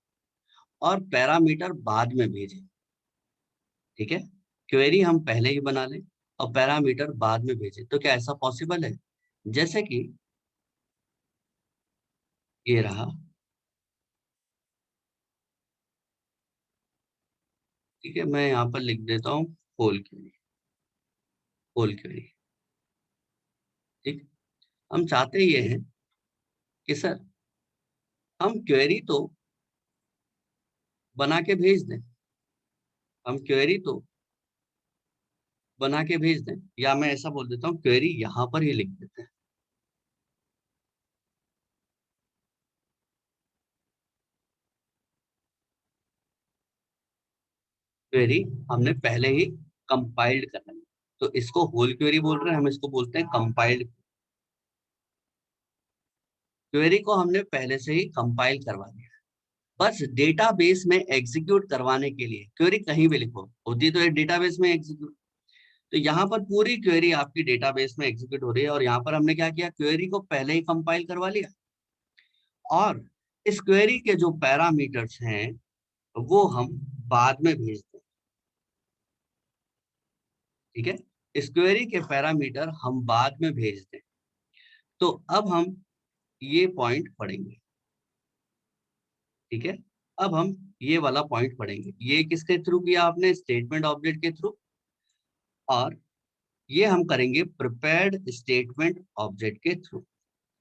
और पैरामीटर बाद में भेजें? ठीक है, क्वेरी हम पहले ही बना लें और पैरामीटर बाद में भेजें, तो क्या ऐसा पॉसिबल है? जैसे कि ये रहा। ठीक है, मैं यहाँ पर लिख देता हूँ होल क्वेरी, होल क्वेरी। ठीक, हम चाहते ये हैं कि सर हम क्वेरी तो बना के भेज दें, हम क्वेरी तो बना के भेज दें, या मैं ऐसा बोल देता हूँ क्वेरी यहाँ पर ही लिख देते हैं। क्वेरी हमने पहले ही कंपाइल्ड करना है, तो इसको होल क्वेरी बोल रहे हैं, हम इसको बोलते हैं कंपाइल्ड। क्वेरी को हमने पहले से ही कंपाइल करवा दिया, बस डेटाबेस में एग्जीक्यूट करवाने के लिए क्वेरी कहीं भी लिखो, होती तो है डेटाबेस में एग्जीक्यूट। तो यहाँ पर पूरी क्वेरी आपकी डेटाबेस में एग्जीक्यूट हो रही है, और यहाँ पर हमने क्या किया, क्वेरी को पहले ही कंपाइल करवा लिया, और इस क्वेरी के जो पैरामीटर्स हैं वो हम बाद में भेजते हैं। ठीक है, इस क्वेरी के पैरामीटर हम बाद में भेजते हैं। तो अब हम ये पॉइंट पढ़ेंगे। ठीक है, अब हम ये वाला पॉइंट पढ़ेंगे। ये किसके थ्रू किया आपने, स्टेटमेंट ऑब्जेक्ट के थ्रू, और ये हम करेंगे प्रिपेयर्ड स्टेटमेंट ऑब्जेक्ट के थ्रू।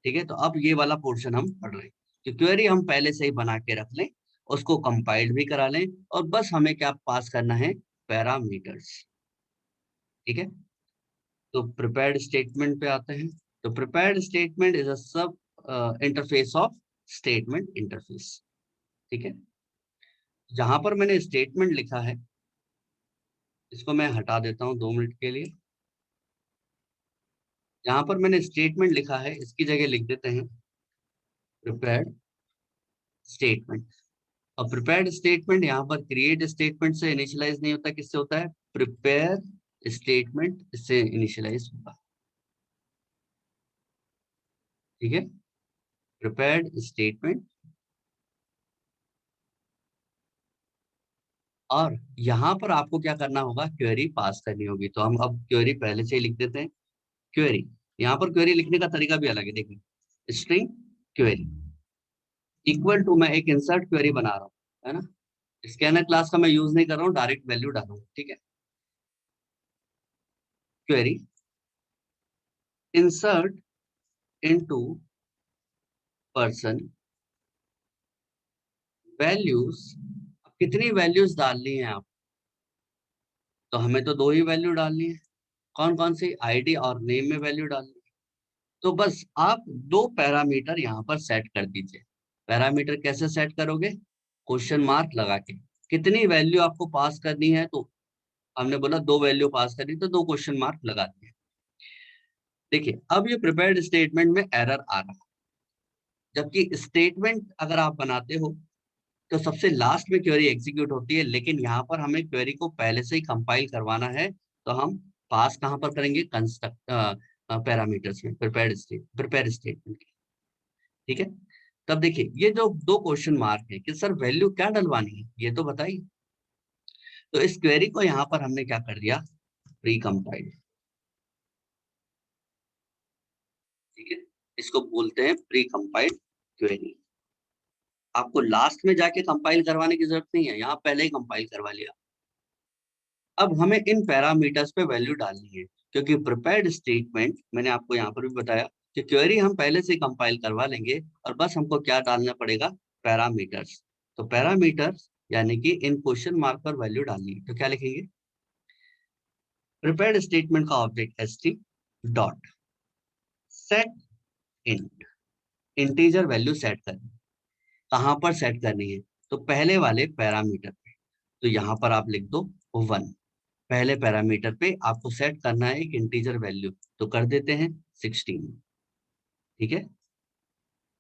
ठीक है, तो अब ये वाला पोर्शन हम पढ़ रहे हैं कि क्वेरी हम पहले से ही बना के रख लें, उसको कंपाइल्ड भी करा लें, और बस हमें क्या पास करना है, पैरामीटर्स। ठीक है, तो प्रिपेयर्ड स्टेटमेंट पे आते हैं। तो प्रिपेयर्ड स्टेटमेंट इज अ सब इंटरफेस ऑफ स्टेटमेंट इंटरफेस। ठीक है, जहां पर मैंने स्टेटमेंट लिखा है इसको मैं हटा देता हूं 2 मिनट के लिए। जहां पर मैंने स्टेटमेंट लिखा है इसकी जगह लिख देते हैं प्रिपेयर्ड स्टेटमेंट। और प्रिपेयर्ड स्टेटमेंट यहाँ पर क्रिएट स्टेटमेंट से इनिशियलाइज नहीं होता, किससे होता है, प्रिपेयर स्टेटमेंट से इनिशियलाइज होगा। ठीक है, प्रिपेयर्ड स्टेटमेंट, और यहाँ पर आपको क्या करना होगा, क्वेरी पास करनी होगी। तो हम अब क्वेरी पहले से ही लिख देते हैं। क्वेरी, यहाँ पर क्वेरी लिखने का तरीका भी अलग है, देखिए स्ट्रिंग क्वेरी इक्वल टू, मैं एक इंसर्ट क्वेरी बना रहा हूँ, है ना, स्कैनर क्लास का मैं यूज नहीं कर रहा हूँ, डायरेक्ट वैल्यू डालूंगा। ठीक है, query insert into person values. कितनी वैल्यूज डालनी है आप, तो हमें तो दो ही वैल्यू डालनी है। कौन कौन सी, आईडी और नेम में वैल्यू डालनी है। तो बस आप दो पैरामीटर यहाँ पर सेट कर दीजिए। पैरामीटर कैसे सेट करोगे, क्वेश्चन मार्क लगा के, कितनी वैल्यू आपको पास करनी है, तो हमने बोला दो वैल्यू पास करनी, तो दो क्वेश्चन मार्क लगा दिए। देखिए अब ये प्रिपेयर्ड स्टेटमेंट में एरर आ रहा है, जबकि स्टेटमेंट अगर आप बनाते हो तो सबसे लास्ट में क्वेरी एग्जीक्यूट होती है, लेकिन यहाँ पर हमें क्वेरी को पहले से ही कंपाइल करवाना है, तो हम पास कहाँ पर करेंगे, कंस्ट्रक्ट पैरामीटर्स में, प्रिपेयर स्टेटमेंट। ठीक है, तब देखिए ये जो दो क्वेश्चन मार्क है कि सर वैल्यू क्या डलवानी है, ये तो बताइए। तो इस क्वेरी को यहाँ पर हमने क्या कर दिया, प्री कंपाइल्ड। ठीक है, इसको बोलते हैं प्री कंपाइल्ड क्वेरी। आपको लास्ट में जाके कंपाइल करवाने की जरूरत नहीं है, यहाँ पहले ही कंपाइल करवा लिया। अब हमें इन पैरामीटर्स पे वैल्यू डालनी है, क्योंकि प्रिपेयर्ड स्टेटमेंट मैंने आपको यहाँ पर भी बताया कि क्वेरी हम पहले से कंपाइल करवा लेंगे, और बस हमको क्या डालना पड़ेगा, पैरामीटर्स। तो पैरामीटर्स यानी कि इन क्वेश्चन मार्क पर वैल्यू डालनी है, तो क्या लिखेंगे, प्रिपेयर्ड स्टेटमेंट का object st dot set int, integer value set करनी। कहाँ पर सेट करनी है, तो पहले वाले पैरामीटर पे। तो यहाँ पर आप लिख दो 1, पहले पैरामीटर पे आपको सेट करना है एक इंटीजर वैल्यू, तो कर देते हैं 16। ठीक है,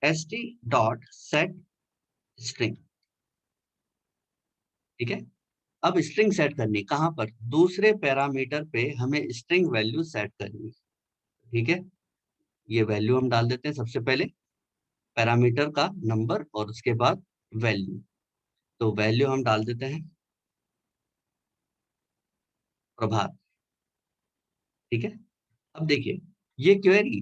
st डॉट सेट स्ट्रिंग। ठीक है, अब स्ट्रिंग सेट करनी कहाँ पर, दूसरे पैरामीटर पे हमें स्ट्रिंग वैल्यू सेट करनी है। ठीक है, ये वैल्यू हम डाल देते हैं सबसे पहले, पैरामीटर का नंबर और उसके बाद वैल्यू। तो वैल्यू हम डाल देते हैं प्रभात। ठीक है, अब देखिए ये क्वेरी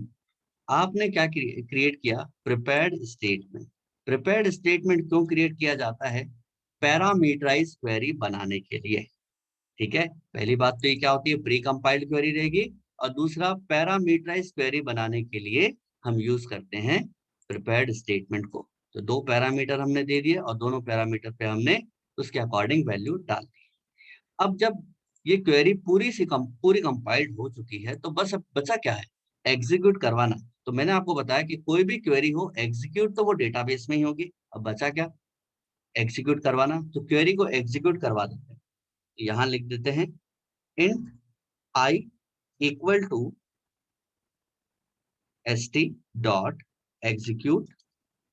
आपने क्या क्रिएट किया, प्रिपेयर्ड स्टेटमेंट। प्रिपेयर्ड स्टेटमेंट क्यों क्रिएट किया जाता है, पैरामीटराइज क्वेरी बनाने के लिए। ठीक है, पहली बात तो ये क्या होती है, प्री कंपाइल्ड क्वेरी रहेगी, और दूसरा पैरामीटराइज क्वेरी बनाने के लिए हम यूज करते हैं प्रिपेयर्ड स्टेटमेंट को। तो दो पैरामीटर हमने दे दिए, और दोनों पैरामीटर पे हमने उसके अकॉर्डिंग वैल्यू डाल दी। अब जब ये क्वेरी पूरी कंपाइल्ड हो चुकी है, तो बस अब बचा क्या है, एग्जीक्यूट करवाना। तो मैंने आपको बताया कि कोई भी क्वेरी हो एग्जीक्यूट तो वो डेटाबेस में ही होगी। अब बचा क्या, एग्जीक्यूट करवाना। तो क्वेरी को एग्जीक्यूट करवा देते हैं। यहाँ लिख देते हैं int I equal to st dot execute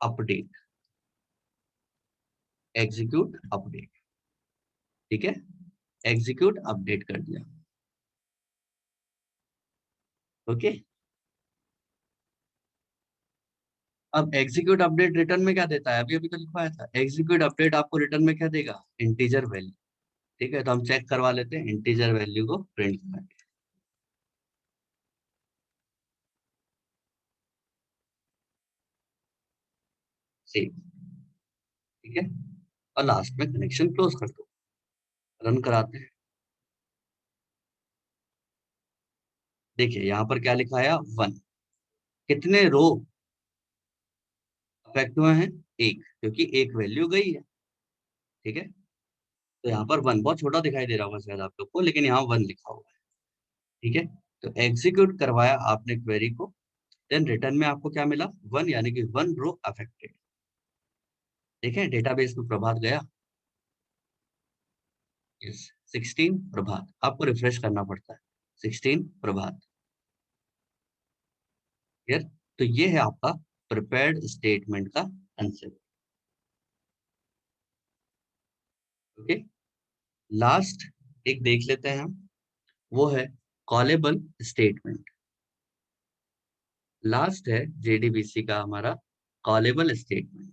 update, execute update. ठीक है, एग्जीक्यूट अपडेट कर दिया। ओके, अब एग्जीक्यूट अपडेट रिटर्न में क्या देता है, अभी अभी तो लिखवाया था। एग्जीक्यूट अपडेट आपको रिटर्न में क्या देगा, इंटीजर वैल्यू। ठीक है, तो हम चेक करवा लेते हैं, इंटीजर वैल्यू को प्रिंट करेंगे। सेव। ठीक है, और लास्ट में कनेक्शन क्लोज कर दो। रन कराते हैं। देखिए यहाँ पर क्या लिखा है, 1। कितने रो अफेक्ट हुए हैं, एक, क्योंकि एक वैल्यू गई है। ठीक है, तो यहाँ पर 1 बहुत छोटा दिखाई दे रहा होगा शायद आप लोग को, लेकिन यहाँ 1 लिखा हुआ है। ठीक है, तो एग्जीक्यूट करवाया आपने क्वेरी को, देन रिटर्न में आपको क्या मिला, 1, यानी कि 1 रो अफेक्टेड। देखें डेटाबेस में प्रभात गया। यस, 16 प्रभात। आपको रिफ्रेश करना पड़ता है, 16 प्रभात। क्लियर। तो ये है आपका प्रिपेयर्ड स्टेटमेंट का आंसर। ओके, लास्ट एक देख लेते हैं हम, वो है कॉलेबल स्टेटमेंट। लास्ट है जेडीबीसी का हमारा कॉलेबल स्टेटमेंट।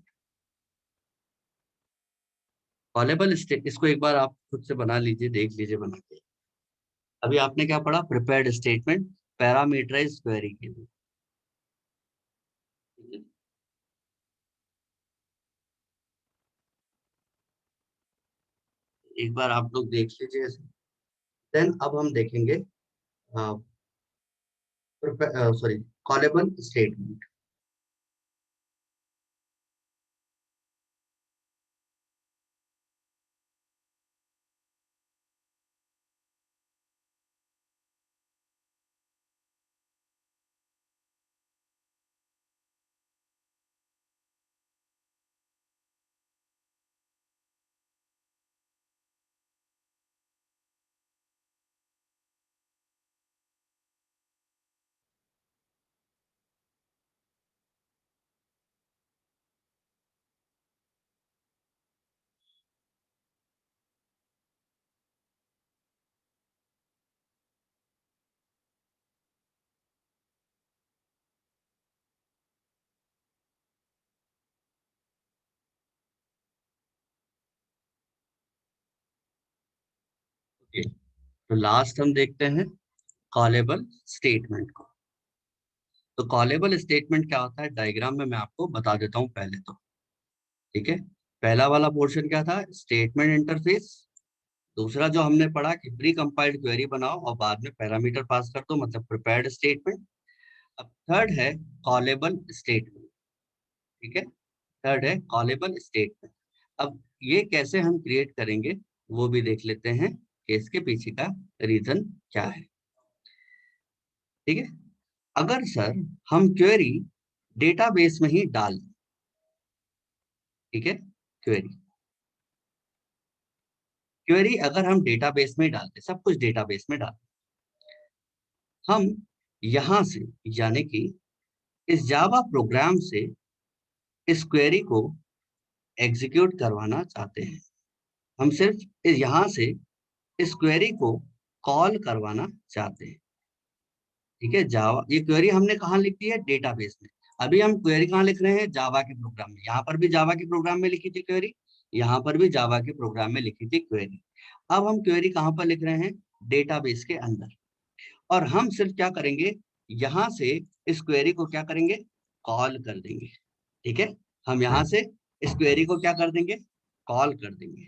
कॉलेबल स्टेट, इसको एक बार आप खुद से बना लीजिए, देख लीजिए बना के। अभी आपने क्या पढ़ा, प्रिपेयर्ड स्टेटमेंट पैरामीटराइज क्वेरी के लिए। एक बार आप लोग देख लीजिए। देन अब हम देखेंगे सॉरी, कॉलेबल स्टेटमेंट। ओके, तो लास्ट हम देखते हैं कॉलेबल स्टेटमेंट को। तो कॉलेबल स्टेटमेंट क्या होता है, डायग्राम में मैं आपको बता देता हूँ पहले तो। ठीक है, पहला वाला पोर्शन क्या था, स्टेटमेंट इंटरफेस। दूसरा जो हमने पढ़ा कि प्री कंपाइल्ड क्वेरी बनाओ और बाद में पैरामीटर पास कर दो, मतलब प्रिपेयर्ड स्टेटमेंट। अब थर्ड है कॉलेबल स्टेटमेंट। ठीक है, थर्ड है कॉलेबल स्टेटमेंट। अब ये कैसे हम क्रिएट करेंगे वो भी देख लेते हैं कि इसके पीछे का रीजन क्या है। ठीक है, अगर सर हम क्वेरी डेटाबेस में ही डाल, ठीक है, क्वेरी क्वेरी अगर हम डेटाबेस में डालते, सब कुछ डेटाबेस में डालते, हम यहां से, यानी कि इस जावा प्रोग्राम से इस क्वेरी को एग्जीक्यूट करवाना चाहते हैं। हम सिर्फ यहां से इस क्वेरी को कॉल करवाना चाहते हैं। ठीक है, जावा, ये क्वेरी हमने कहाँ लिख दी है, डेटाबेस में। अभी हम क्वेरी कहाँ लिख रहे हैं, जावा के प्रोग्राम में। यहाँ पर भी जावा के प्रोग्राम में लिखी थी क्वेरी, यहाँ पर भी जावा के प्रोग्राम में लिखी थी क्वेरी। अब हम क्वेरी कहाँ पर लिख रहे हैं, डेटाबेस के अंदर। और हम सिर्फ क्या करेंगे, यहां से इस क्वेरी को क्या करेंगे, कॉल कर देंगे। ठीक है, हम यहां से इस क्वेरी को क्या कर देंगे, कॉल कर देंगे।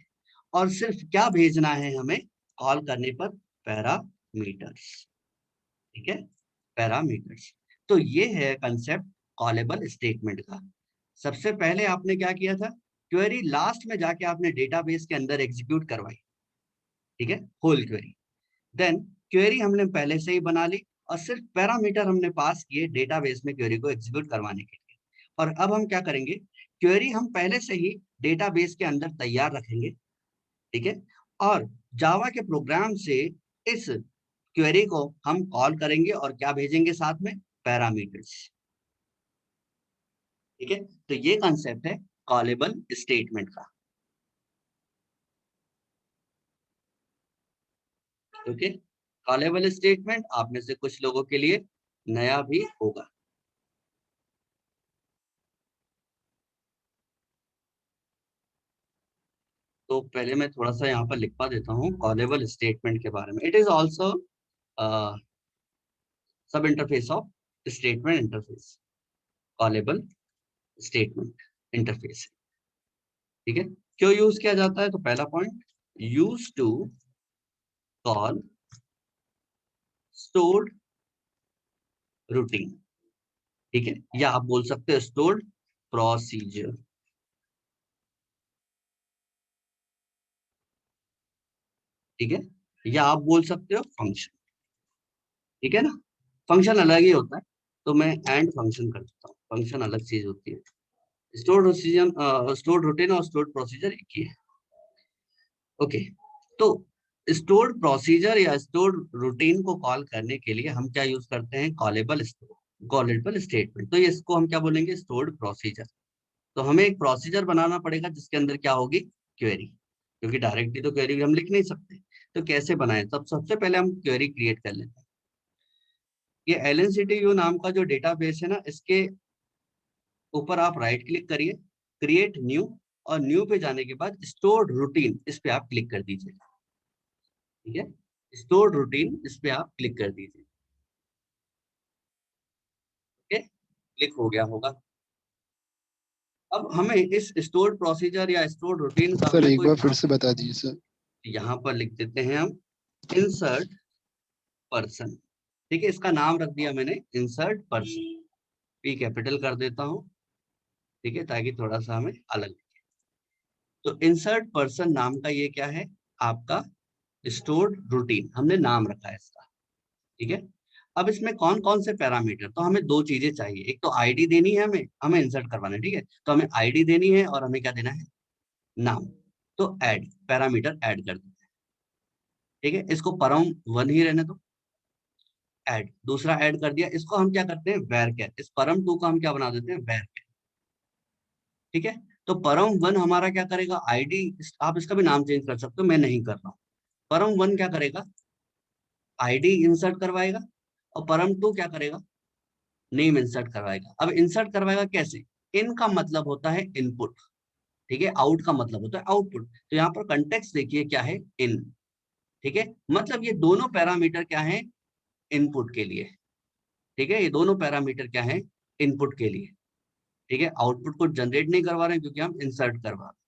और सिर्फ क्या भेजना है हमें कॉल करने पर, पैरामीटर्स। ठीक है, पैरामीटर्स। तो ये है कंसेप्ट कॉलेबल स्टेटमेंट का। सबसे पहले आपने क्या किया था, क्वेरी लास्ट में जाके आपने डेटाबेस के अंदर एग्जीक्यूट करवाई। ठीक है, होल क्वेरी। देन क्वेरी हमने पहले से ही बना ली और सिर्फ पैरामीटर हमने पास किए डेटाबेस में क्वेरी को एग्जीक्यूट करवाने के लिए। और अब हम क्या करेंगे, क्वेरी हम पहले से ही डेटाबेस के अंदर तैयार रखेंगे, ठीक है, और जावा के प्रोग्राम से इस क्वेरी को हम कॉल करेंगे और क्या भेजेंगे साथ में, पैरामीटर्स। ठीक है, तो ये कॉन्सेप्ट है कॉलेबल स्टेटमेंट का। ओके, कॉलेबल स्टेटमेंट आप में से कुछ लोगों के लिए नया भी होगा। तो पहले मैं थोड़ा सा यहाँ पर लिखवा देता हूँ कॉलेबल स्टेटमेंट के बारे में। It is also sub interface of statement interface, callable statement interface. ठीक है, क्यों यूज किया जाता है, तो पहला point, use to call stored routine. ठीक है, या आप बोल सकते हो स्टोर्ड प्रोसीजर। ठीक है, या आप बोल सकते हो फंक्शन। ठीक है ना, फंक्शन अलग ही होता है, तो मैं एंड फंक्शन कर देता हूँ, फंक्शन अलग चीज होती है। स्टोर्ड प्रोसीजर, स्टोर्ड रूटीन और स्टोर्ड प्रोसीजर एक ही है। ओके, तो स्टोर्ड प्रोसीजर या स्टोर्ड रूटीन को कॉल करने के लिए हम क्या यूज करते हैं, कॉलेबल स्टेटमेंट। तो इसको हम क्या बोलेंगे, स्टोर्ड प्रोसीजर। तो हमें एक प्रोसीजर बनाना पड़ेगा जिसके अंदर क्या होगी, क्वेरी, क्योंकि डायरेक्टली तो क्वेरी हम लिख नहीं सकते। तो कैसे बनाए, तब सबसे पहले हम क्वेरी क्रिएट कर लेते हैं। ये LNCTU नाम का जो डेटाबेस है ना, इसके ऊपर आप राइट क्लिक करिए, क्रिएट न्यू, और न्यू पे जाने के बाद स्टोर्ड रूटीन, इस पे आप क्लिक कर दीजिए। ठीक है, स्टोर्ड रूटीन, इस पे आप क्लिक कर दीजिए। ओके, क्लिक हो गया होगा। अब हमें इस स्टोर्ड प्रोसीजर या स्टोर्ड रूटीन का सर हमें एक कोई बार फिर नाम, से बता दीजिए सर। यहाँ पर लिख देते हैं हम इंसर्ट पर्सन। ठीक है, इसका नाम रख दिया मैंने इंसर्ट पर्सन, पी कैपिटल कर देता हूँ। ठीक है, ताकि थोड़ा सा हमें अलग दिखे। तो इंसर्ट पर्सन नाम का ये क्या है, आपका स्टोर्ड रूटीन, हमने नाम रखा है इसका। ठीक है, अब इसमें कौन कौन से पैरामीटर, तो हमें दो चीजें चाहिए, एक तो आईडी देनी है, हमें हमें इंसर्ट करवाना है। ठीक है, तो हमें आईडी देनी है और हमें क्या देना है, नाम। तो ऐड पैरामीटर ऐड कर देते हैं। ठीक है, इसको परम वन ही रहने दो, ऐड दूसरा ऐड कर दिया। इसको हम क्या करते हैं, वैरचर, इस परम टू को हम क्या बना देते हैं, वैरचर। ठीक है, तो परम वन हमारा क्या करेगा, आईडी, आप इसका भी नाम चेंज कर सकते हो, मैं नहीं कर रहा हूँ। परम वन क्या करेगा, आईडी इंसर्ट करवाएगा, और परम टू क्या करेगा, नेम इंसर्ट करवाएगा। अब इंसर्ट करवाएगा कैसे, इन का मतलब होता है इनपुट, ठीक है, आउट का मतलब होता है आउटपुट। तो यहाँ पर कंटेक्स्ट देखिए क्या है, इन। ठीक है, मतलब ये दोनों पैरामीटर क्या है, इनपुट के लिए। ठीक है, ये दोनों पैरामीटर क्या है, इनपुट के लिए। ठीक है, आउटपुट को जनरेट नहीं करवा रहे हैं क्योंकि हम इंसर्ट करवा रहे हैं।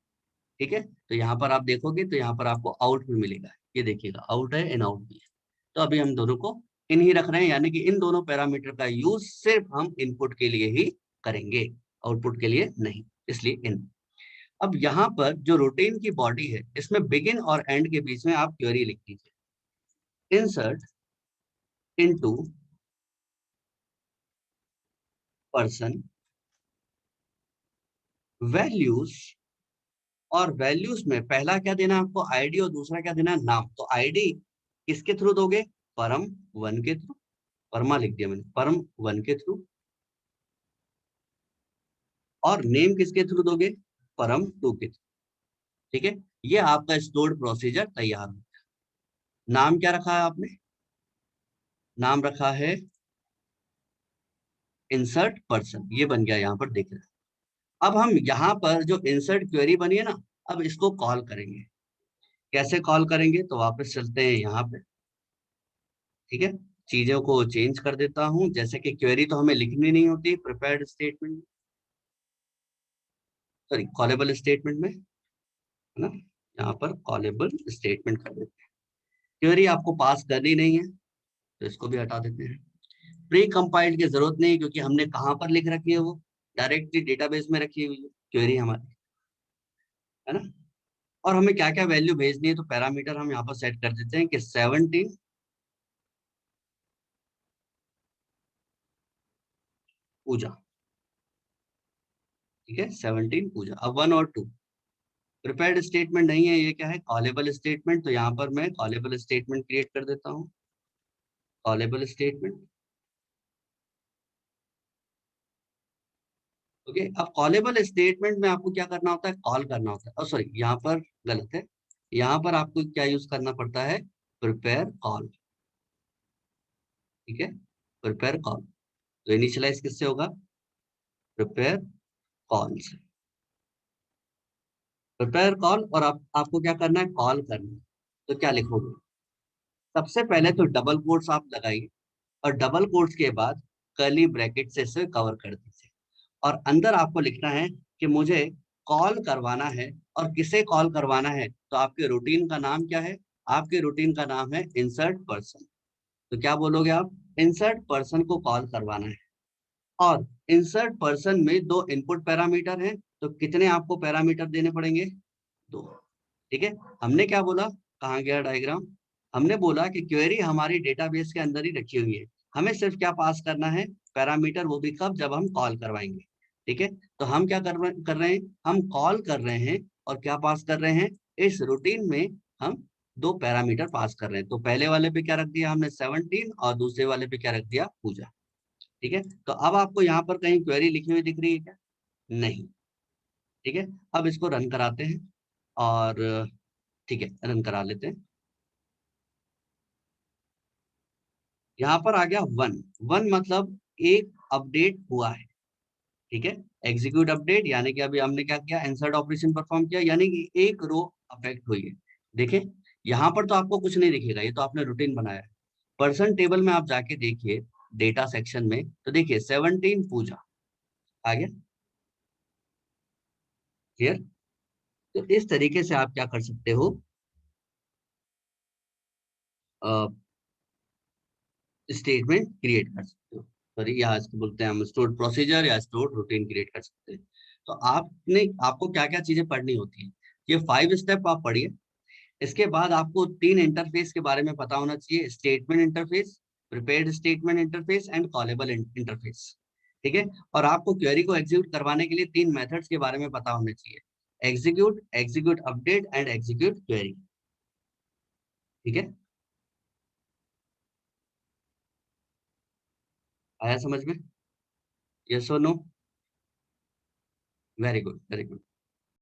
ठीक है, तो यहाँ पर आप देखोगे तो यहाँ पर आपको आउट भी मिलेगा, ये देखिएगा आउट है, इन आउट भी है। तो अभी हम दोनों को इन ही रख रहे हैं, यानी कि इन दोनों पैरामीटर का यूज सिर्फ हम इनपुट के लिए ही करेंगे, आउटपुट के लिए नहीं, इसलिए इन। अब यहाँ पर जो रूटीन की बॉडी है, इसमें बिगिन और एंड के बीच में आप क्वेरी लिख दीजिए, इंसर्ट इनटू पर्सन वैल्यूज, और वैल्यूज में पहला क्या देना है आपको, आईडी, और दूसरा क्या देना है, नाम। तो आईडी किसके थ्रू दोगे, परम वन के थ्रू, परमा लिख दिया मैंने, परम वन के थ्रू। और नेम किसके थ्रू दोगे, परम टू के थ्रू। ठीक है, ये आपका स्टोर्ड प्रोसीजर तैयार हो। नाम क्या रखा है आपने, नाम रखा है इंसर्ट पर्सन, ये बन गया, यहाँ पर देख रहे हैं। अब हम यहाँ पर जो इंसर्ट क्वेरी बनी है ना, अब इसको कॉल करेंगे। कैसे कॉल करेंगे, तो वापस चलते हैं यहाँ पे। ठीक है, चीजों को चेंज कर देता हूँ, जैसे कि क्वेरी तो हमें लिखनी नहीं होती prepared statement, sorry callable statement में, है ना, यहाँ पर कॉलेबल स्टेटमेंट कर देते हैं। क्वेरी आपको पास करनी नहीं है, तो इसको भी हटा देते हैं। प्री कंपाइल्ड की जरूरत नहीं, क्योंकि हमने कहाँ पर लिख रखी है, वो डायरेक्टली डेटाबेस में रखी हुई है क्वेरी हमारी, है ना। और हमें क्या क्या वैल्यू भेजनी है, तो पैरामीटर हम यहाँ पर सेट कर देते हैं कि 17 पूजा। ठीक है, 17 पूजा। अब 1 और 2 प्रिपेयर्ड स्टेटमेंट नहीं है, ये क्या है, कॉलेबल स्टेटमेंट। तो यहाँ पर मैं कॉलेबल स्टेटमेंट क्रिएट कर देता हूँ, कॉलेबल स्टेटमेंट। ओके, अब कॉलेबल स्टेटमेंट में आपको क्या करना होता है, कॉल करना होता है। सॉरी, यहाँ पर गलत है, यहाँ पर आपको क्या यूज करना पड़ता है, प्रिपेयर कॉल। ठीक है, प्रिपेयर कॉल। तो इनिशियलाइज किससे होगा, प्रिपेयर कॉल से। प्रिपेयर कॉल, और आपको क्या करना है, कॉल करना है। तो क्या लिखोगे, सबसे पहले तो डबल कोट्स आप लगाइए, और डबल कोट्स के बाद कर्ली ब्रैकेट से इसे कवर कर दीजिए। और अंदर आपको लिखना है कि मुझे कॉल करवाना है, और किसे कॉल करवाना है, तो आपके रूटीन का नाम क्या है, आपके रूटीन का नाम है इंसर्ट पर्सन। तो क्या बोलोगे आप, इंसर्ट पर्सन को कॉल करवाना है। और इंसर्ट पर्सन में दो इनपुट पैरामीटर हैं, तो कितने आपको पैरामीटर देने पड़ेंगे, दो। ठीक है, हमने क्या बोला, कहाँ गया डायग्राम, हमने बोला कि क्वेरी हमारी डेटाबेस के अंदर ही रखी हुई है, हमें सिर्फ क्या पास करना है, पैरामीटर, वो भी कब, जब हम कॉल करवाएंगे। ठीक है, तो हम क्या कर रहे हैं, हम कॉल कर रहे हैं, और क्या पास कर रहे हैं, इस रूटीन में हम दो पैरामीटर पास कर रहे हैं। तो पहले वाले पे क्या रख दिया हमने, 17, और दूसरे वाले पे क्या रख दिया, पूजा। ठीक है, तो अब आपको यहाँ पर कहीं क्वेरी लिखी हुई दिख रही है क्या, नहीं। ठीक है, अब इसको रन कराते हैं, और ठीक है, रन करा लेते हैं। यहाँ पर आ गया 1, 1 मतलब एक अपडेट हुआ है। ठीक है, एग्जीक्यूट अपडेट, यानी कि अभी हमने क्या किया, इंसर्ट ऑपरेशन परफॉर्म किया, यानी कि एक रो अफेक्ट हुई है। देखें, यहाँ पर तो आपको कुछ नहीं दिखेगा, ये तो आपने रूटीन बनाया है। पर्सन टेबल में आप जाके देखिए, डेटा सेक्शन में, तो देखिए 17 पूजा आ गया। क्लियर। तो इस तरीके से आप क्या कर सकते हो, स्टेटमेंट क्रिएट कर सकते हो। सॉरी, यहाँ इसको बोलते हैं हम स्टोर प्रोसीजर या स्टोर रूटीन क्रिएट कर सकते हैं। तो आपको क्या क्या चीजें पढ़नी होती है, ये 5 स्टेप आप पढ़िए। इसके बाद आपको 3 इंटरफेस के बारे में पता होना चाहिए, statement interface, prepared statement interface and callable interface. ठीक है, और आपको क्वेरी को एग्जीक्यूट करवाने के लिए 3 मेथड्स के बारे में पता होने चाहिए, execute, execute update and execute query. ठीक है, आया समझ में, यस और no, very good, very good.